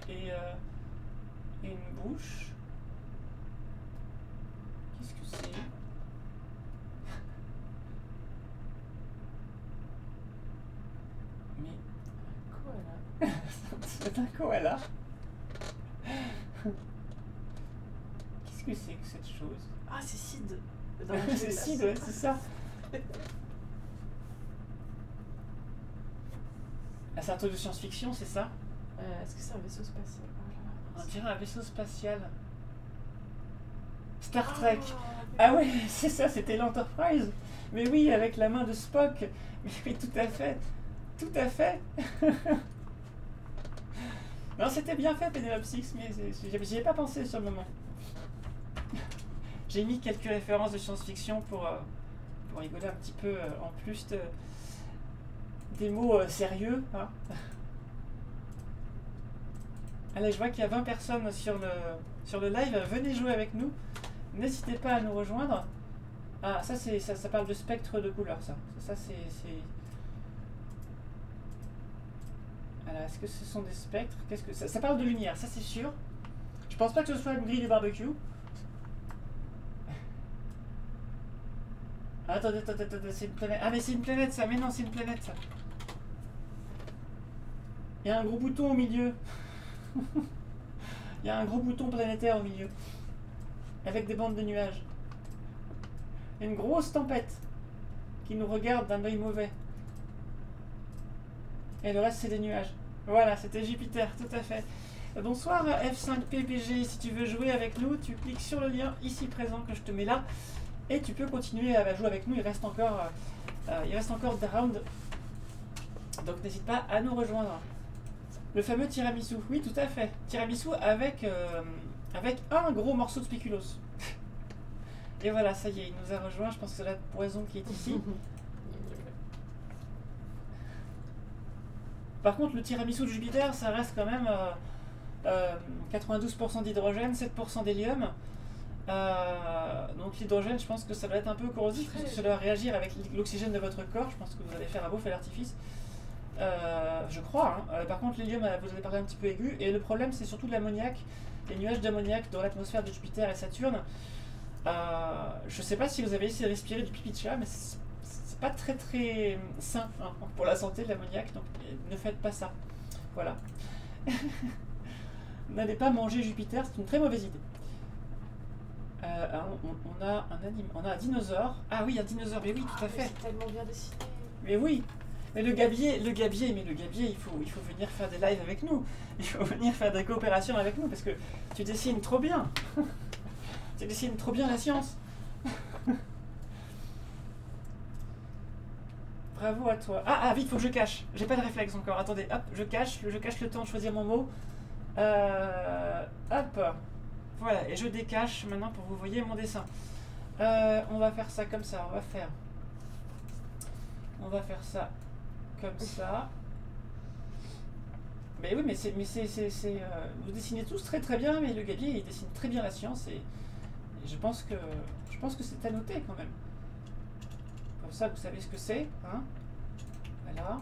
une bouche. Qu'est-ce que c'est? Mais... Un koala. C'est un koala. Qu'est-ce que c'est que cette chose? Ah, c'est Sid. C'est Sid, ouais, c'est ça. Ah, c'est un truc de science-fiction, c'est ça? Est-ce que c'est un vaisseau spatial? On dirait un vaisseau spatial. Star Trek. Ah ouais, c'est ça, c'était l'Enterprise. Mais oui, avec la main de Spock. Mais oui, tout à fait. Tout à fait. Non, c'était bien fait, Penelope Six, mais j'y ai pas pensé sur le moment. J'ai mis quelques références de science-fiction pour rigoler un petit peu, en plus des mots sérieux. Hein. Allez, je vois qu'il y a 20 personnes sur le live. Venez jouer avec nous. N'hésitez pas à nous rejoindre. Ah, ça parle de spectre de couleur, ça. Ça, c'est... Alors, est-ce que ce sont des spectres? Qu'est-ce que ça parle de lumière, ça c'est sûr. Je pense pas que ce soit une grille de barbecue. Attendez, c'est une planète. Ah mais c'est une planète ça, mais non c'est une planète ça. Il y a un gros bouton au milieu. Il y a un gros bouton planétaire au milieu. Avec des bandes de nuages. Une grosse tempête qui nous regarde d'un œil mauvais. Et le reste c'est des nuages. Voilà, c'était Jupiter, tout à fait. Bonsoir F5PPG, si tu veux jouer avec nous, tu cliques sur le lien ici présent que je te mets là. Et tu peux continuer à jouer avec nous, il reste encore des rounds. Donc n'hésite pas à nous rejoindre. Le fameux tiramisu, oui tout à fait. Tiramisu avec un gros morceau de spéculoos. Et voilà, ça y est, il nous a rejoint, je pense que c'est la poison qui est ici. Par contre, le tiramisu de Jupiter, ça reste quand même 92% d'hydrogène, 7% d'hélium. Donc l'hydrogène, je pense que ça va être un peu corrosif, parce que ça doit réagir avec l'oxygène de votre corps. Je pense que vous allez faire un beau feu d'artifice. Je crois. Hein. Par contre, l'hélium, vous allez parler un petit peu aigu. Et le problème, c'est surtout l'ammoniac, les nuages d'ammoniac dans l'atmosphère de Jupiter et Saturne. Je sais pas si vous avez essayé de respirer du pipi de chat, mais c'est pas très très sain hein, pour la santé de l'ammoniac, donc ne faites pas ça. Voilà. N'allez pas manger Jupiter, c'est une très mauvaise idée. On a un dinosaure. Ah oui, un dinosaure, mais oui, tout à fait. C'est tellement bien dessiné. Mais oui. Mais le gabier, il faut venir faire des lives avec nous. Il faut venir faire des coopérations avec nous parce que tu dessines trop bien. Tu dessines trop bien la science. Bravo à toi. Ah, vite, faut que je cache. J'ai pas de réflexe encore. Attendez, hop, je cache le temps de choisir mon mot. Hop. Voilà, et je décache maintenant pour que vous voyez mon dessin. On va faire ça comme ça. On va faire ça comme ça. Mais oui, mais vous dessinez tous très très bien, mais le gabier il dessine très bien la science et je pense que c'est à noter quand même. Comme ça, vous savez ce que c'est, hein. Voilà.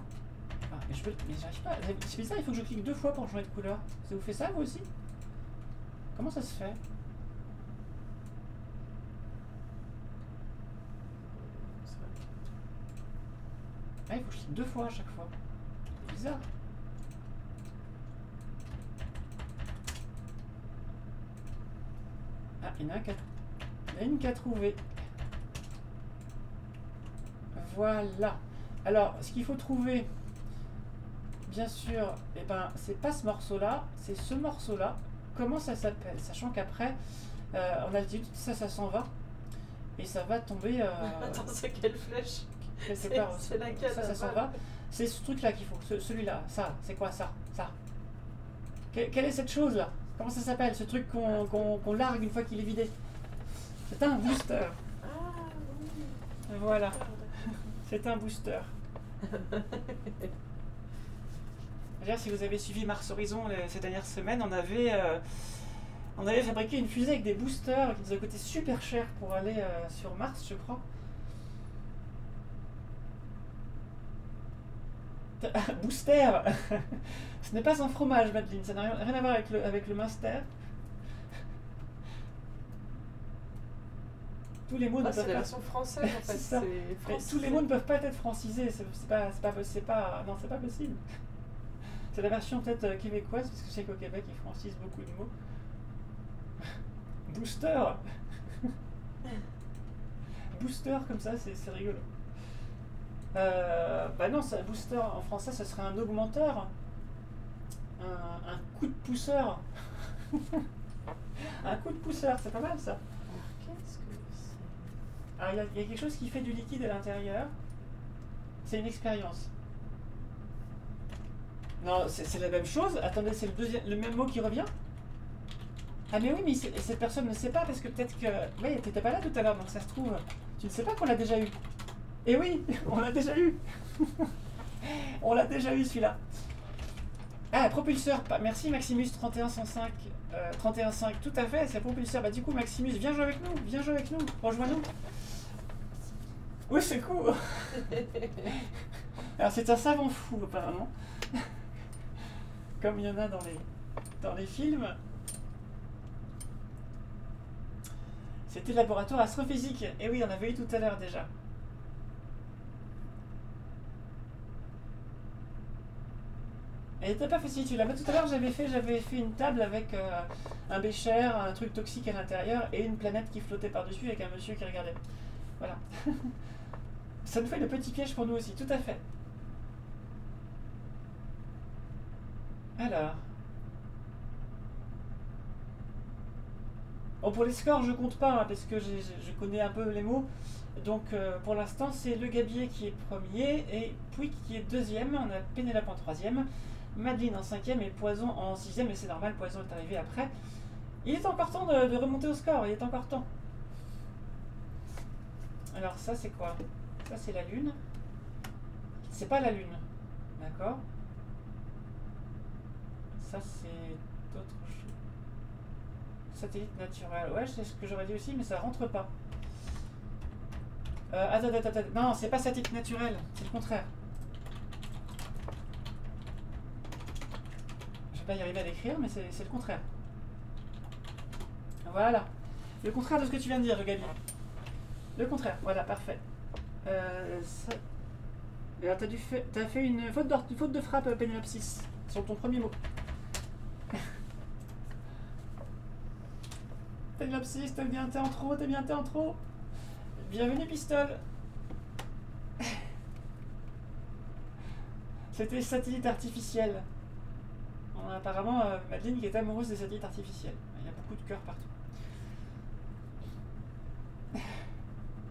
Ah, mais j'arrive pas. C'est bizarre, il faut que je clique 2 fois pour changer de couleur. Ça vous fait ça, vous aussi? Comment ça se fait? Ah, il faut que je clique 2 fois à chaque fois. C'est bizarre. Ah, il y en a une qui a trouvé. Voilà. Alors, ce qu'il faut trouver, bien sûr, eh ben, c'est pas ce morceau-là, c'est ce morceau-là. Comment ça s'appelle? Sachant qu'après, en altitude, ça s'en va. Et ça va tomber... Attends, c'est quelle flèche? C'est laquelle? Ça s'en va. C'est ce truc-là qu'il faut. Celui-là. Ça, c'est quoi ça? Ça. Quelle est cette chose-là? Comment ça s'appelle? Ce truc qu'on largue une fois qu'il est vidé. C'est un booster. Ah oui. Voilà. C'est un booster. D'ailleurs, si vous avez suivi Mars Horizon ces dernières semaines, on avait fabriqué une fusée avec des boosters qui nous a coûté super cher pour aller sur Mars, je crois. Booster. Ce n'est pas un fromage, Madeleine, ça n'a rien à voir avec le Munster. Tous les mots ne peuvent c'est la pas... version française en fait. C'est tous les mots ne peuvent pas être francisés, c'est pas possible. C'est la version peut-être québécoise, parce que je sais qu'au Québec ils francisent beaucoup de mots. Booster. Booster comme ça, c'est rigolo. Bah non, un booster en français, ce serait un augmenteur. Un coup de pousseur. Un coup de pousseur, c'est pas mal ça. Qu'est-ce que c'est? Alors il y a quelque chose qui fait du liquide à l'intérieur. C'est une expérience. Non, c'est la même chose. Attendez, c'est le même mot qui revient. Ah mais oui, mais cette personne ne sait pas parce que peut-être que... Oui, t'étais pas là tout à l'heure, donc ça se trouve... Tu ne sais pas qu'on l'a déjà eu. Et oui, on l'a déjà eu. On l'a déjà eu celui-là. Ah, propulseur. Merci Maximus 31505. 315, tout à fait, c'est propulseur. Bah du coup Maximus, viens jouer avec nous, rejoins-nous. Oui, c'est cool. Alors c'est un savant fou apparemment. Comme il y en a dans les films. C'était le laboratoire astrophysique. Et oui, on avait eu tout à l'heure déjà. Elle était pas facile celui-là. Mais tout à l'heure j'avais fait une table avec un bécher, un truc toxique à l'intérieur et une planète qui flottait par-dessus avec un monsieur qui regardait. Voilà. Ça nous fait le petit piège pour nous aussi, tout à fait. Alors. Bon, pour les scores, je compte pas, hein, parce que je connais un peu les mots. Donc, pour l'instant, c'est le Gabier qui est premier, et Pouic qui est deuxième. On a Pénélope en troisième, Madeleine en cinquième, et Poison en sixième. Et c'est normal, Poison est arrivé après. Il est encore temps de remonter au score, il est encore temps. Alors, ça, c'est quoi? Ça, c'est la Lune. C'est pas la Lune. D'accord. Ça, c'est d'autres choses. Satellite naturel. Ouais, c'est ce que j'aurais dit aussi, mais ça rentre pas. Attends. Non, c'est pas satellite naturel, c'est le contraire. Je vais pas y arriver à l'écrire, mais c'est le contraire. Voilà. Le contraire de ce que tu viens de dire, le Gabi. Le contraire, voilà, parfait. Ça... Alors, t'as fait une faute de frappe, Pénélope 6, sur ton premier mot. Pénélope 6, t'es bien, t'es en trop. Bienvenue, Pistole. C'était satellite artificiel. On a apparemment Madeleine qui est amoureuse des satellites artificiels. Il y a beaucoup de cœurs partout.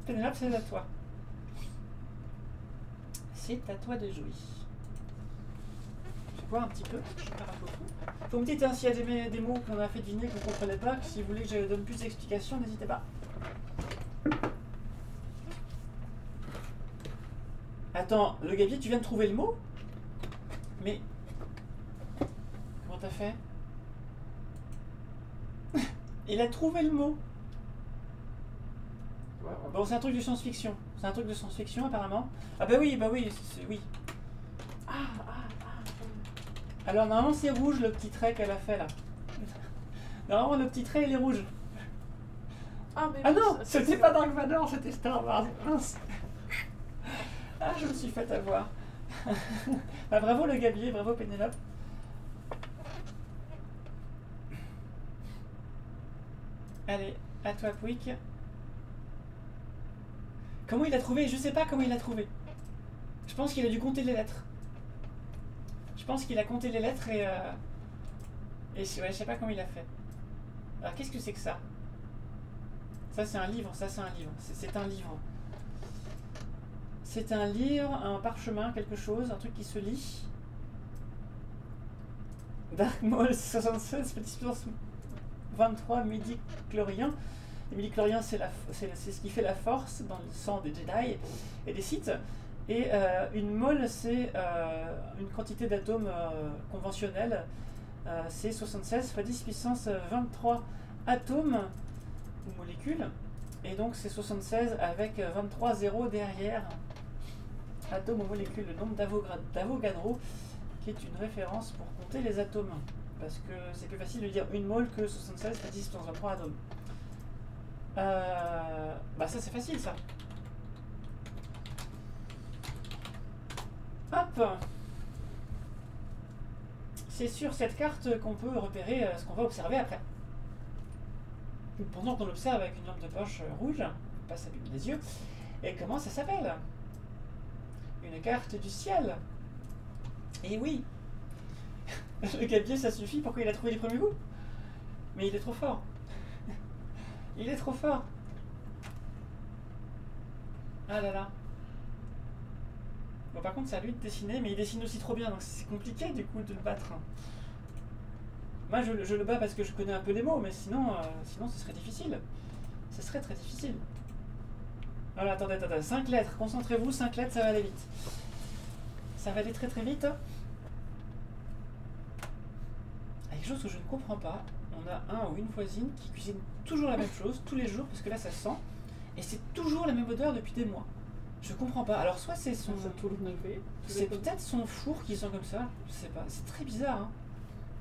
Pénélope, c'est à toi. C'est à toi de jouer. Je vais voir un petit peu. Je vais faire un peu fou. Vous me dites hein, s'il y a des mots qu'on a fait deviner qu'on ne comprenait pas. Si vous voulez que je donne plus d'explications, n'hésitez pas. Attends, le Gabier, tu viens de trouver le mot? Mais... Comment t'as fait? Il a trouvé le mot. Bon, c'est un truc de science-fiction. C'est un truc de science-fiction, apparemment. Ah bah oui, oui. Alors, normalement, c'est rouge, le petit trait qu'elle a fait, là. Normalement, le petit trait, il est rouge. Ah non, c'était pas Dark Vador, c'était Star Wars. Mince. Ah, je me suis fait avoir. Bah, bravo le Gabier, bravo Pénélope. Allez, à toi Pouic. Comment il a trouvé? Je sais pas comment il a trouvé. Je pense qu'il a dû compter les lettres. Je pense qu'il a compté les lettres et ouais, je sais pas comment il a fait. Alors qu'est-ce que c'est que ça? Ça c'est un livre, c'est un livre. C'est un livre. C'est un livre, un parchemin, quelque chose, un truc qui se lit. Dark Maul 76, petit 23 midi-chloriens. Les midi-chloriens, c'est ce qui fait la force dans le sang des Jedi et des Sith. Et une mole, c'est une quantité d'atomes conventionnels. C'est 76 fois 10 puissance 23 atomes ou molécules. Et donc c'est 76 avec 23 zéros derrière. Atomes ou molécules, le nombre d'Avogadro, qui est une référence pour compter les atomes. Parce que c'est plus facile de dire une mole que 76 fois 10 puissance 23 atomes. Bah ça c'est facile ça. Hop. C'est sur cette carte qu'on peut repérer ce qu'on va observer après. Pendant qu'on l'observe avec une lampe de poche rouge, pas s'abîmer les yeux. Et comment ça s'appelle? Une carte du ciel. Et oui. Le Gabier ça suffit, pourquoi il a trouvé les premiers goûts? Mais il est trop fort. Il est trop fort. Ah là là. Bon, par contre, c'est à lui de dessiner, mais il dessine aussi trop bien, donc c'est compliqué du coup de le battre. Moi, je le bats parce que je connais un peu les mots, mais sinon ce serait difficile. Ce serait très difficile. Alors, attendez. 5 lettres, concentrez-vous, 5 lettres, ça va aller vite. Ça va aller très très vite. Quelque chose que je ne comprends pas. On a un ou une voisine qui cuisine toujours la même chose, tous les jours, parce que là, ça sent. Et c'est toujours la même odeur depuis des mois. Je comprends pas. Alors soit c'est son... C'est peut-être son four qui sent comme ça. Je sais pas. C'est très bizarre. Hein.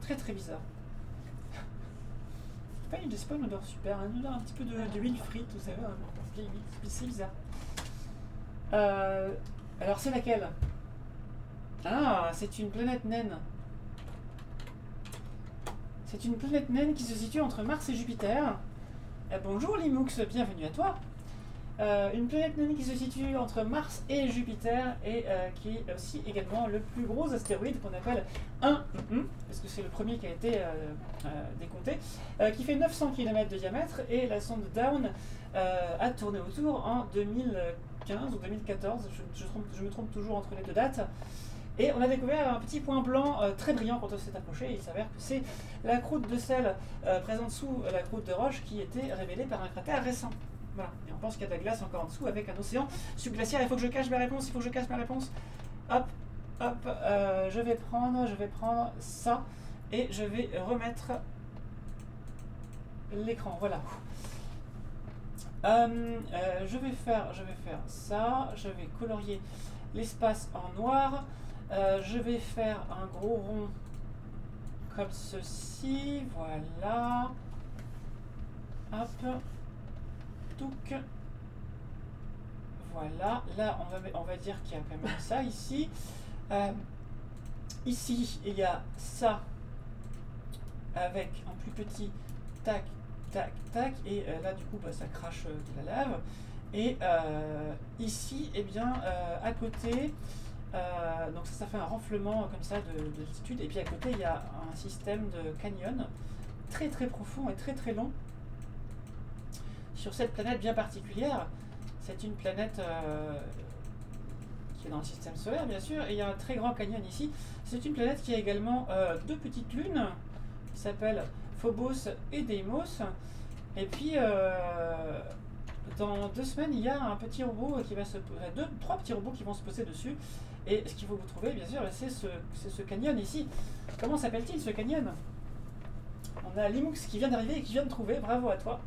Très très bizarre. C'est pas une odeur super. Une odeur un petit peu d'huile frite, vous savez. C'est bizarre. Alors c'est laquelle? Ah, c'est une planète naine. C'est une planète naine qui se situe entre Mars et Jupiter. Bonjour Limux, bienvenue à toi. Une planète naine qui se situe entre Mars et Jupiter et qui est aussi également le plus gros astéroïde qu'on appelle 1, parce que c'est le premier qui a été décompté, qui fait 900 km de diamètre, et la sonde Dawn a tourné autour en 2015 ou 2014, je me trompe toujours entre les deux dates. Et on a découvert un petit point blanc très brillant quand on s'est approché, et il s'avère que c'est la croûte de sel présente sous la croûte de roche qui était révélée par un cratère récent. Voilà. Et on pense qu'il y a de la glace encore en dessous avec un océan subglaciaire. Il faut que je cache ma réponse, Hop, hop, je vais prendre ça et je vais remettre l'écran. Voilà. Je vais faire ça, je vais colorier l'espace en noir. Je vais faire un gros rond comme ceci, voilà. Hop. Donc, voilà, là on va dire qu'il y a quand même ça ici. Ici il y a ça avec en plus petit, tac, tac, tac, et là du coup bah, ça crache de la lave. Et ici, eh bien, à côté, donc ça fait un renflement comme ça de l'altitude, et puis à côté il y a un système de canyon très très profond et très très long. Sur cette planète bien particulière, c'est une planète qui est dans le système solaire bien sûr, et il y a un très grand canyon ici. C'est une planète qui a également deux petites lunes qui s'appellent Phobos et Deimos. Et puis dans 2 semaines, il y a un petit robot qui va trois petits robots qui vont se poser dessus. Et ce qu'il faut vous trouver bien sûr, c'est ce canyon ici. Comment s'appelle-t-il ce canyon? On a Limux qui vient d'arriver et qui vient de trouver, bravo à toi.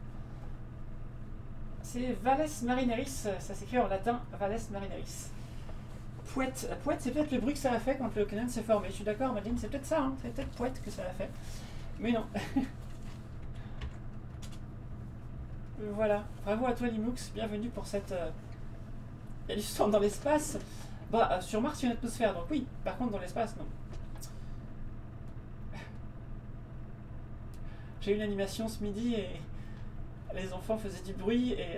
C'est Valles Marineris, ça s'écrit en latin, Valles Marineris. Pouette, c'est peut-être le bruit que ça a fait quand le canyon s'est formé. Je suis d'accord, Madeleine, c'est peut-être ça, hein, c'est peut-être Pouette que ça a fait. Mais non. Voilà, bravo à toi Limux, bienvenue pour cette illustration dans l'espace. Bah, sur Mars, il y a une atmosphère, donc oui, par contre dans l'espace, non. J'ai eu une animation ce midi et les enfants faisaient du bruit et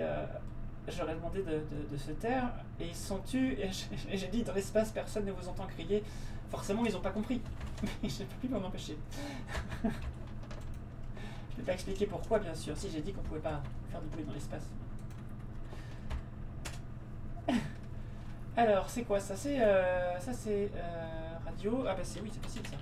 je leur ai demandé de se taire et ils se sont tus et j'ai dit dans l'espace personne ne vous entend crier. Forcément ils n'ont pas compris, mais je n'ai pas pu m'en empêcher. Je n'ai pas expliqué pourquoi bien sûr, si j'ai dit qu'on ne pouvait pas faire du bruit dans l'espace. Alors c'est quoi ça? C'est radio, ah bah oui c'est possible ça.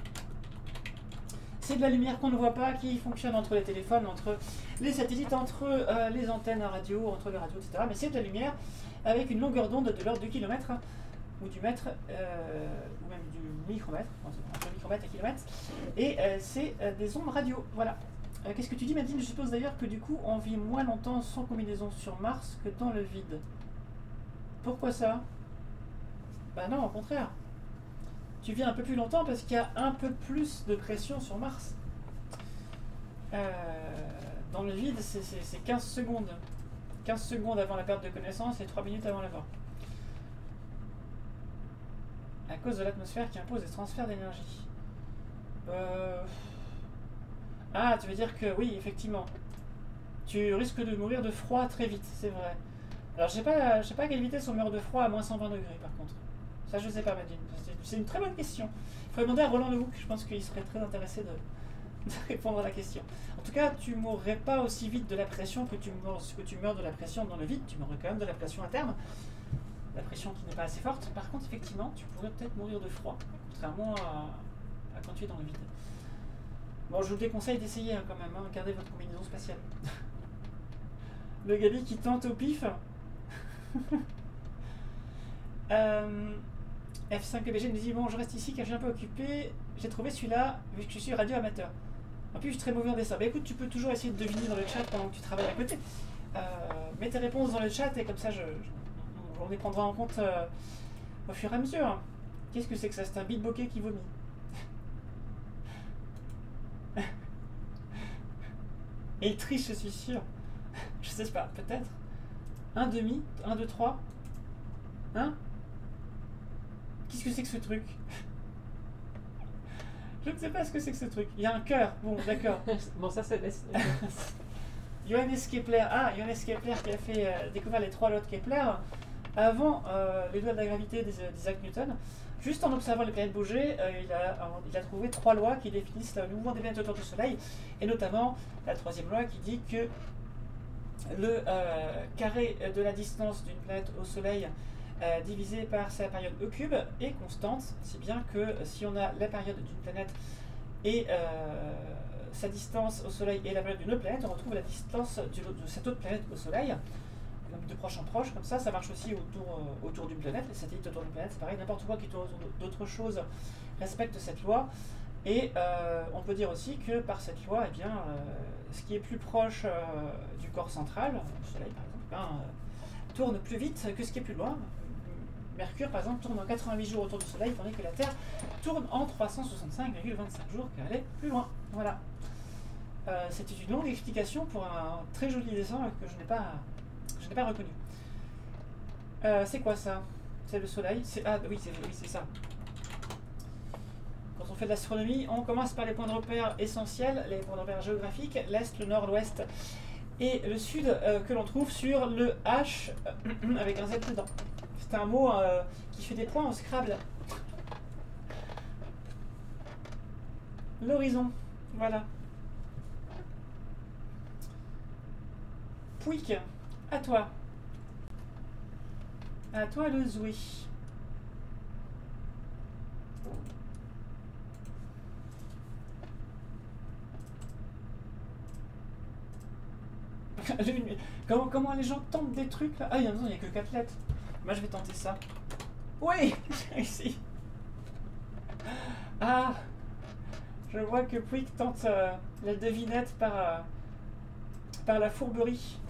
C'est de la lumière qu'on ne voit pas, qui fonctionne entre les téléphones, entre les satellites, entre les antennes à radio, entre les radios, etc. Mais c'est de la lumière avec une longueur d'onde de l'ordre du kilomètre, ou du mètre, ou même du micromètre, entre micromètre et kilomètre. Et c'est des ondes radio, voilà. Qu'est-ce que tu dis, Madine? Je suppose d'ailleurs que du coup, on vit moins longtemps sans combinaison sur Mars que dans le vide. Pourquoi ça? Bah non, au contraire. Tu vis un peu plus longtemps parce qu'il y a un peu plus de pression sur Mars. Dans le vide, c'est 15 secondes. 15 secondes avant la perte de connaissance et 3 minutes avant la mort. À cause de l'atmosphère qui impose des transferts d'énergie. Ah, tu veux dire que oui, effectivement. Tu risques de mourir de froid très vite, c'est vrai. Alors, je sais pas à quelle vitesse on meurt de froid à moins 120 degrés, par contre. Ça, je sais pas, Madine. C'est une très bonne question. Il faudrait demander à Roland Lehoucq, je pense qu'il serait très intéressé de répondre à la question. En tout cas, tu mourrais pas aussi vite de la pression que tu meurs de la pression dans le vide. Tu mourrais quand même de la pression interne. La pression qui n'est pas assez forte. Par contre, effectivement, tu pourrais peut-être mourir de froid, contrairement à quand tu es dans le vide. Bon, je vous déconseille d'essayer hein, quand même. Hein, gardez votre combinaison spatiale. Le Gabi qui tente au pif. F5PBG nous dit bon, je reste ici car je suis un peu occupé. J'ai trouvé celui-là vu que je suis radio amateur. En plus, je suis très mauvais en dessin. Bah écoute, tu peux toujours essayer de deviner dans le chat pendant que tu travailles à côté. Mets tes réponses dans le chat et comme ça, on les prendra en compte au fur et à mesure. Qu'est-ce que c'est que ça? C'est un beatboquet qui vomit. Et il triche, je suis sûr. Je sais pas, peut-être. 1 demi, 1, 2, 3. Hein? Qu'est-ce que c'est que ce truc? Je ne sais pas ce que c'est que ce truc. Il y a un cœur. Bon, d'accord. Bon, ça laisse. Johannes Kepler. Ah, Johannes Kepler qui a fait découvrir les 3 lois de Kepler avant les lois de la gravité d'Isaac Newton. Juste en observant les planètes bouger, il a trouvé 3 lois qui définissent le mouvement des planètes autour du Soleil, et notamment la 3e loi qui dit que le carré de la distance d'une planète au Soleil divisé par sa période E cube est constante, si bien que si on a la période d'une planète et sa distance au Soleil et la période d'une autre planète, on retrouve la distance de cette autre planète au Soleil. De proche en proche, comme ça marche aussi autour d'une planète. Les satellites autour d'une planète, c'est pareil, n'importe quoi qui tourne autour d'autre chose respecte cette loi. Et on peut dire aussi que par cette loi, eh bien, ce qui est plus proche du corps central, le Soleil par exemple, tourne plus vite que ce qui est plus loin. Mercure par exemple tourne en 88 jours autour du Soleil, tandis que la Terre tourne en 365,25 jours car elle est plus loin. Voilà. C'était une longue explication pour un très joli dessin que je n'ai pas reconnu. C'est quoi ça? C'est le Soleil? Ah oui, c'est ça. Quand on fait de l'astronomie, on commence par les points de repère essentiels, les points de repère géographiques, l'Est, le Nord, l'Ouest et le Sud que l'on trouve sur le H avec un Z dedans. C'est un mot qui fait des points au Scrabble. L'horizon, voilà. Pouic, à toi. À toi le Zoé. Comment les gens tentent des trucs là? Ah, il n'y a que 4 lettres. Moi je vais tenter ça. Oui, j'ai réussi. Ah, je vois que Pouic tente la devinette par la fourberie.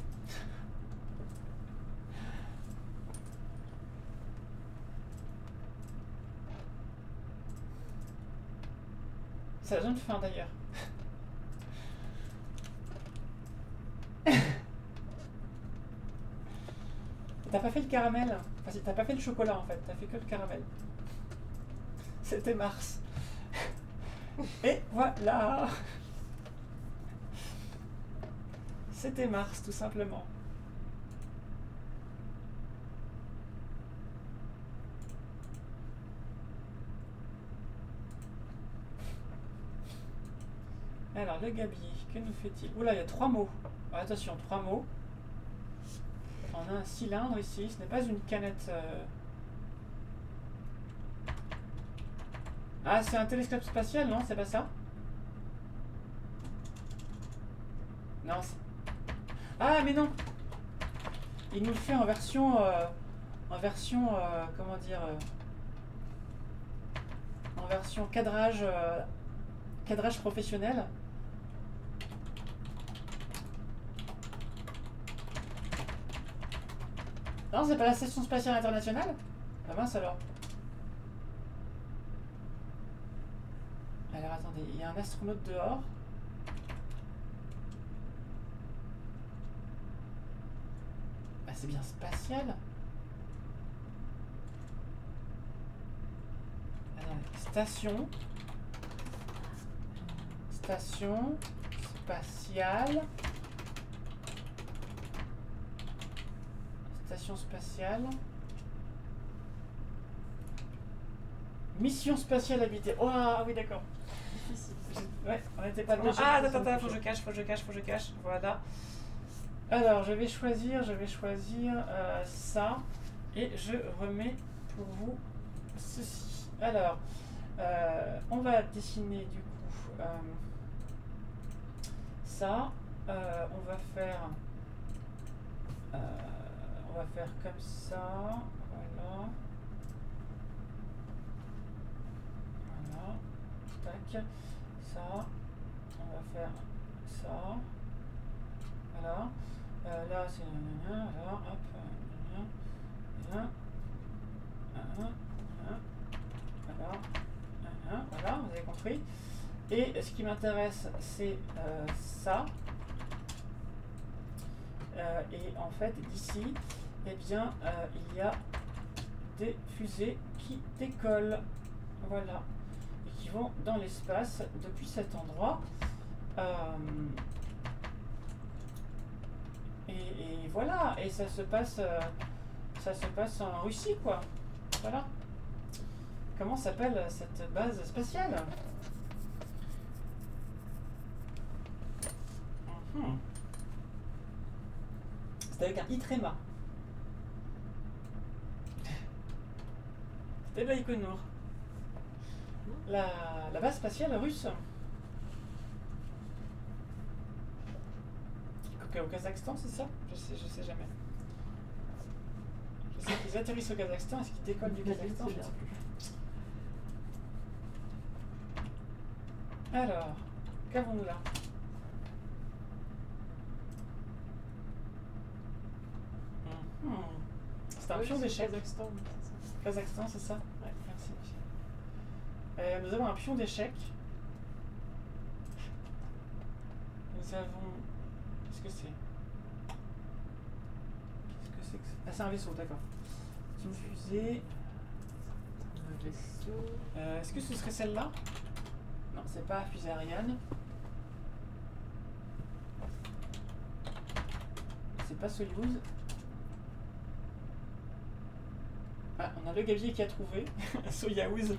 Ça donne faim d'ailleurs. T'as pas fait le caramel? Enfin, t'as pas fait le chocolat en fait, t'as fait que le caramel. C'était Mars. Et voilà. C'était Mars tout simplement. Alors, le gabier, que nous fait-il? Oula, il y a 3 mots. Alors, attention, 3 mots. On a un cylindre ici, ce n'est pas une canette. Ah, c'est un télescope spatial, non? C'est pas ça? Non, c'est... Ah, mais non! Il nous le fait en version... comment dire... en version cadrage... cadrage professionnel. Non, c'est pas la Station Spatiale Internationale? Ah mince alors. Alors attendez, il y a un astronaute dehors. Bah c'est bien spatial. Alors, station spatiale. Station spatiale. Mission spatiale habitée. Oh ah, oui d'accord. Difficile. Ouais, on n'était pas loin. Ah attends, faut que je cache. Voilà. Alors je vais choisir ça. Et je remets pour vous ceci. Alors, on va dessiner du coup ça. On va faire comme ça. Voilà. Voilà. Tac. Ça. On va faire ça. Voilà. Là c'est voilà, hop. Voilà, vous avez compris. Et ce qui m'intéresse, c'est ça. Et en fait, d'ici, eh bien, il y a des fusées qui décollent. Voilà. Et qui vont dans l'espace depuis cet endroit. Et voilà, et ça se passe en Russie, quoi. Voilà. Comment s'appelle cette base spatiale? C'est avec un Itrema. C'était Baïkonour. La base spatiale russe. Au Kazakhstan, c'est ça? Je sais jamais. Je sais qu'ils atterrissent au Kazakhstan. Est-ce qu'ils décollent du Kazakhstan? Je ne sais plus. Alors, qu'avons-nous là? C'est un pion d'échec. Kazakhstan, c'est ça? Ouais, merci. Nous avons un pion d'échec. Nous avons... Qu'est-ce que c'est? Qu'est-ce que c'est que ça? Ah, c'est un vaisseau, d'accord. C'est une fusée. Un vaisseau. Est-ce que ce serait celle-là? Non, c'est pas fusée Ariane. C'est pas Soyouz. Ah, on a le gabier qui a trouvé. Soyouz.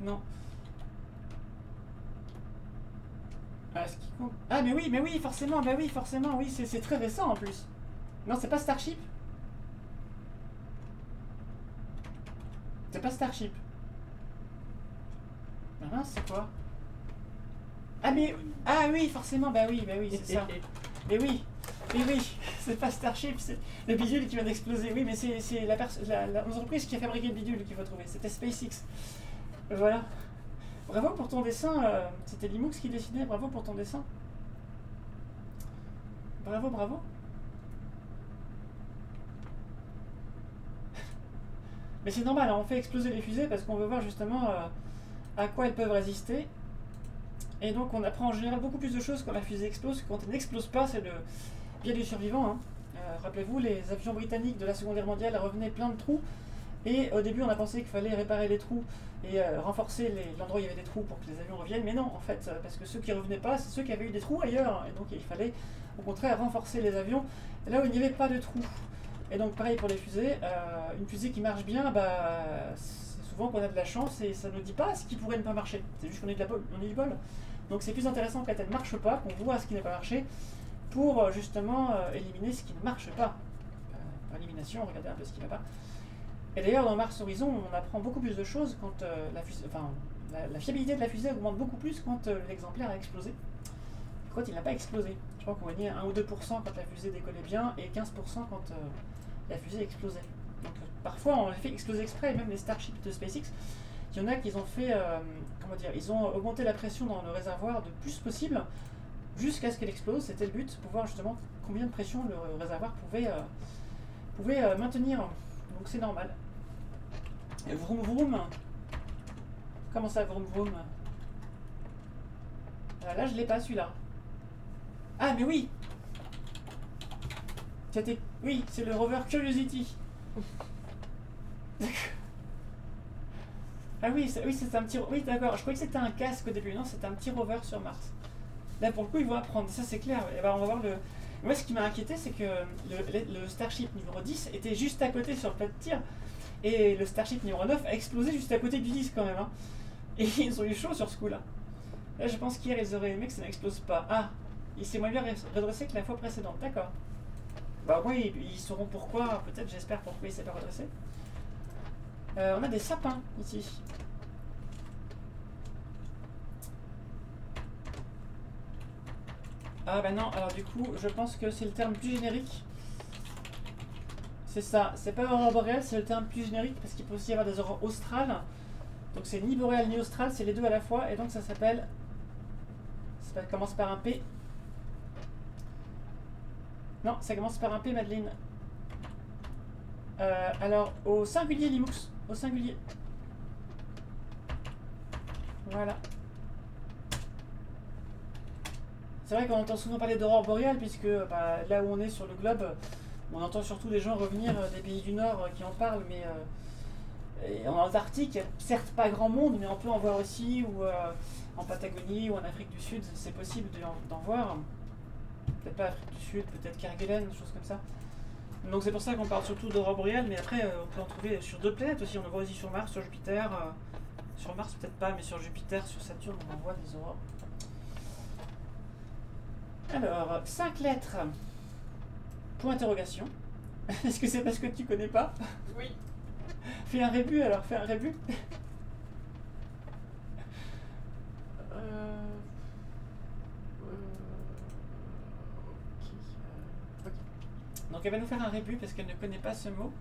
Non. Ah, mais oui, forcément, bah oui, forcément, oui, c'est très récent en plus. Non, c'est pas Starship. C'est pas Starship. Ah mince, c'est quoi? Ah, mais... Ah oui, forcément, bah oui, c'est ça. Mais oui, c'est pas Starship, c'est le bidule qui vient d'exploser. Oui, mais c'est l'entreprise qui a fabriqué le bidule qu'il faut trouver. C'était SpaceX. Voilà. Bravo pour ton dessin, c'était Limux qui dessinait, bravo pour ton dessin. Bravo, bravo. Mais c'est normal, hein, on fait exploser les fusées parce qu'on veut voir justement à quoi elles peuvent résister. Et donc on apprend en général beaucoup plus de choses quand la fusée explose. Quand elle n'explose pas, c'est le biais du survivant. Hein. Rappelez-vous, les avions britanniques de la Seconde Guerre mondiale revenaient plein de trous. Et au début, on a pensé qu'il fallait réparer les trous et renforcer l'endroit où il y avait des trous pour que les avions reviennent. Mais non, en fait, parce que ceux qui ne revenaient pas, c'est ceux qui avaient eu des trous ailleurs. Et donc, il fallait, au contraire, renforcer les avions là où il n'y avait pas de trous. Et donc, pareil pour les fusées. Une fusée qui marche bien, c'est souvent qu'on a de la chance et ça ne nous dit pas ce qui pourrait ne pas marcher. C'est juste qu'on est du bol. Donc, c'est plus intéressant quand elle ne marche pas, qu'on voit ce qui n'a pas marché, pour justement éliminer ce qui ne marche pas. Par élimination, regardez un peu ce qui ne va pas. Et d'ailleurs, dans Mars Horizon, on apprend beaucoup plus de choses quand la fiabilité de la fusée augmente beaucoup plus quand l'exemplaire a explosé. Quand il n'a pas explosé. Je crois qu'on gagnait 1 ou 2% quand la fusée décollait bien et 15% quand la fusée explosait. Donc parfois, on a fait exploser exprès, même les Starships de SpaceX. Il y en a qui ont fait, ils ont augmenté la pression dans le réservoir le plus possible jusqu'à ce qu'elle explose. C'était le but, pour voir justement combien de pression le réservoir pouvait maintenir. Donc c'est normal. Et vroom vroom. Comment ça, vroom vroom? Là, je l'ai pas celui-là. Ah, mais oui. Oui, c'est le rover Curiosity. Ah oui, c'est un petit... Oui, d'accord. Je croyais que c'était un casque au début. Non, c'était un petit rover sur Mars. Là, pour le coup, ils vont apprendre. Ça, c'est clair. Et ben, on va voir le... Moi, ce qui m'a inquiété, c'est que le Starship numéro 10 était juste à côté sur le plat de tir. Et le Starship numéro 9 a explosé juste à côté du 10 quand même. Hein. Et ils ont eu chaud sur ce coup-là. Là, je pense qu'hier, ils auraient aimé que ça n'explose pas. Ah, il s'est moins bien redressé que la fois précédente. D'accord. Bah, au moins, ils sauront pourquoi. Peut-être, j'espère, pourquoi il s'est pas redressé. On a des sapins ici. Ah bah non, alors du coup, je pense que c'est le terme plus générique. C'est ça, c'est pas aurore boréale, c'est le terme plus générique parce qu'il peut aussi y avoir des aurores australes. Donc c'est ni boréal ni austral, c'est les deux à la fois et donc ça s'appelle... Ça commence par un P. Non, ça commence par un P, Madeleine. Alors, au singulier, Limux. Au singulier. Voilà. C'est vrai qu'on entend souvent parler d'aurore boréale, puisque là où on est sur le globe, on entend surtout des gens revenir des pays du Nord qui en parlent, mais Et en Antarctique, il n'y a certes pas grand monde, mais on peut en voir aussi, ou en Patagonie, ou en Afrique du Sud, c'est possible d'en voir. Peut-être pas Afrique du Sud, peut-être Kerguelen, des choses comme ça. Donc c'est pour ça qu'on parle surtout d'aurore boréale, mais après on peut en trouver sur d'autres planètes aussi. On en voit aussi sur Mars, sur Jupiter. Sur Mars peut-être pas, mais sur Jupiter, sur Saturne, on en voit des aurores. Alors, 5 lettres. Point interrogation. Est-ce que c'est parce que tu connais pas? Oui. Fais un rébut alors, fais un rébut. Ok. Donc elle va nous faire un rébut parce qu'elle ne connaît pas ce mot.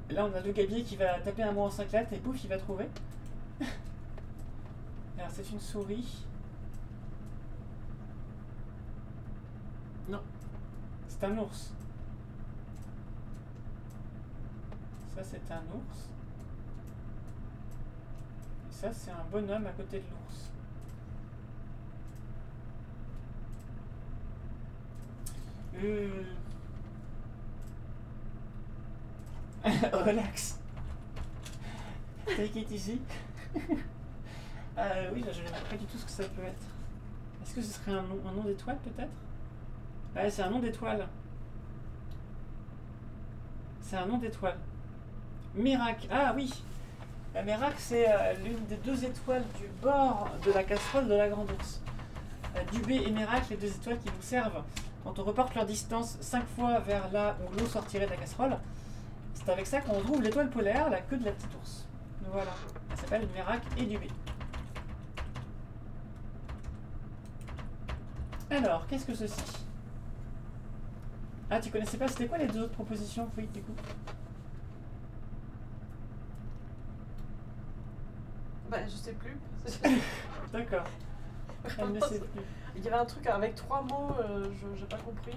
Et là on a le gabier qui va taper un mot en 5 lettres et pouf il va trouver. Alors c'est une souris. Non. C'est un ours. Ça c'est un ours. Et ça c'est un bonhomme à côté de l'ours. Relax. Take it easy. Oui, là je ne sais pas du tout ce que ça peut être. Est-ce que ce serait un nom d'étoile peut-être? Ouais, c'est un nom d'étoile. C'est un nom d'étoile. Mérac. Ah oui. La Mérac, c'est l'une des 2 étoiles du bord de la casserole de la grande ours. Dubé et Mérac, les 2 étoiles qui nous servent quand on reporte leur distance 5 fois vers là où l'eau sortirait de la casserole. C'est avec ça qu'on trouve l'étoile polaire, la queue de la petite ours. Voilà. Elle s'appelle Mérac et Dubé. Alors, qu'est-ce que ceci? Ah, tu connaissais pas, c'était quoi les 2 autres propositions? Oui, du coup. Bah, je sais plus. D'accord. Elle ne sait plus. Il y avait un truc avec 3 mots, j'ai pas compris.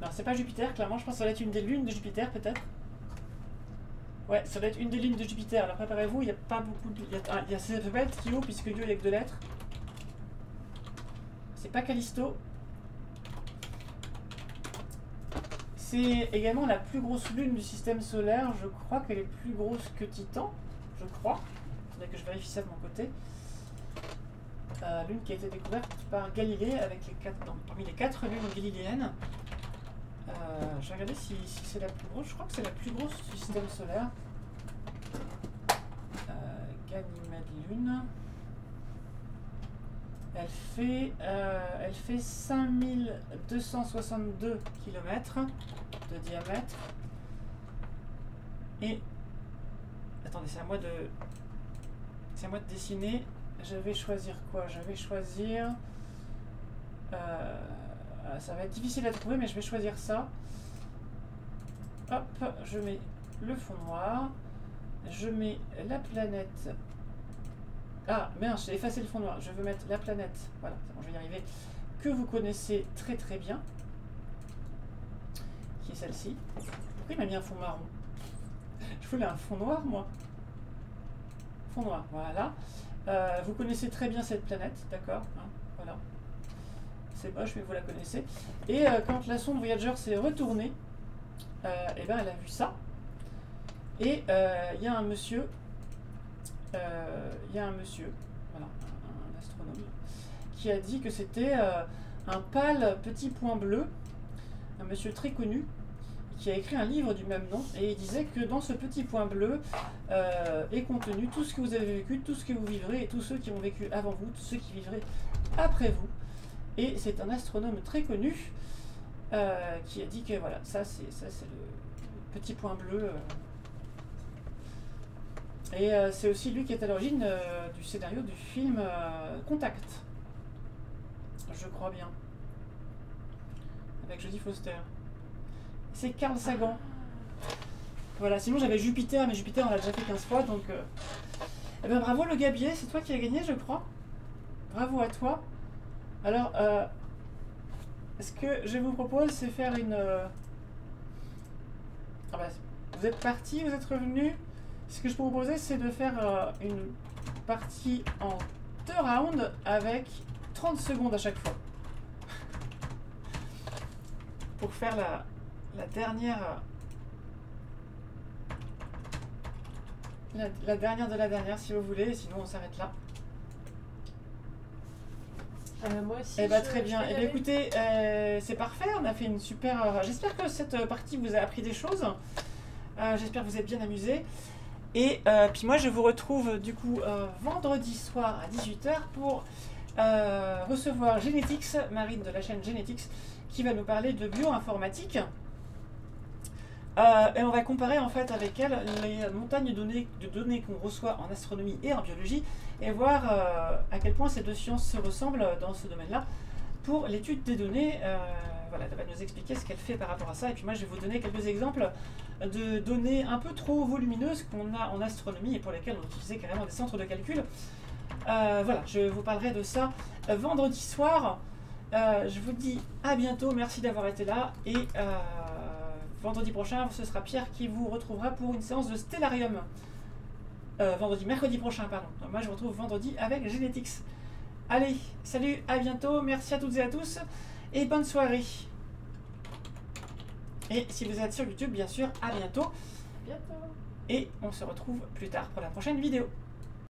Alors, c'est pas Jupiter, clairement, je pense que ça doit être une des lunes de Jupiter, peut-être. Ouais, ça doit être une des lunes de Jupiter. Alors, préparez-vous, il n'y a pas beaucoup de. Ça peut pas être Io, puisque Io, il n'y a que 2 lettres. C'est pas Callisto. C'est également la plus grosse lune du système solaire. Je crois qu'elle est plus grosse que Titan. Je crois. Il faudrait que je vérifie ça de mon côté. Lune qui a été découverte par Galilée avec parmi les 4 lunes galiléennes. Je vais regarder si c'est la plus grosse. Je crois que c'est la plus grosse du système solaire. Ganymède Lune. Elle fait 5262 km de diamètre. Et attendez, c'est à moi de dessiner. Je vais choisir quoi? Je vais choisir. Ça va être difficile à trouver, mais je vais choisir ça. Hop, je mets le fond noir. Je mets la planète. Ah, merde, j'ai effacé le fond noir. Je veux mettre la planète. Voilà, c'est bon, je vais y arriver. Que vous connaissez très très bien. Qui est celle-ci. Pourquoi il m'a mis un fond marron? Je voulais un fond noir, moi. Fond noir, voilà. Vous connaissez très bien cette planète, d'accord, hein, voilà. C'est moche, mais vous la connaissez. Et quand la sonde Voyager s'est retournée, et ben elle a vu ça. Et il y a un monsieur, voilà, un astronome, qui a dit que c'était un pâle petit point bleu, un monsieur très connu, qui a écrit un livre du même nom, et il disait que dans ce petit point bleu est contenu tout ce que vous avez vécu, tout ce que vous vivrez, et tous ceux qui ont vécu avant vous, tous ceux qui vivraient après vous. Et c'est un astronome très connu qui a dit que voilà, ça c'est le petit point bleu. Et c'est aussi lui qui est à l'origine du scénario du film Contact, je crois bien, avec Jodie Foster. C'est Carl Sagan. Voilà, sinon j'avais Jupiter, mais Jupiter on l'a déjà fait 15 fois, donc... Eh ben bravo le gabier, c'est toi qui as gagné je crois. Bravo à toi. Alors, ce que je vous propose, c'est faire une... Ah bah, vous êtes parti, vous êtes revenu. Ce que je peux vous proposer, c'est de faire une partie en 2 rounds avec 30 secondes à chaque fois. Pour faire la dernière La dernière de la dernière, si vous voulez, sinon on s'arrête là. Moi aussi. Eh bah, très bien. Eh bien, écoutez, c'est parfait. On a fait une super. J'espère que cette partie vous a appris des choses. J'espère que vous êtes bien amusés. Et puis moi, je vous retrouve du coup vendredi soir à 18 h pour recevoir Genetics, Marine de la chaîne Genetics, qui va nous parler de bioinformatique. Et on va comparer en fait avec elle les montagnes de données qu'on reçoit en astronomie et en biologie et voir à quel point ces deux sciences se ressemblent dans ce domaine-là pour l'étude des données. Voilà, elle va nous expliquer ce qu'elle fait par rapport à ça. Et puis moi, je vais vous donner quelques exemples de données un peu trop volumineuses qu'on a en astronomie et pour lesquelles on utilisait carrément des centres de calcul. Voilà, je vous parlerai de ça vendredi soir. Je vous dis à bientôt, merci d'avoir été là et vendredi prochain, ce sera Pierre qui vous retrouvera pour une séance de Stellarium. Mercredi prochain, pardon. Donc moi, je vous retrouve vendredi avec Genetics. Allez, salut, à bientôt, merci à toutes et à tous, et bonne soirée. Et si vous êtes sur YouTube, bien sûr, à bientôt. Bientôt. Et on se retrouve plus tard pour la prochaine vidéo.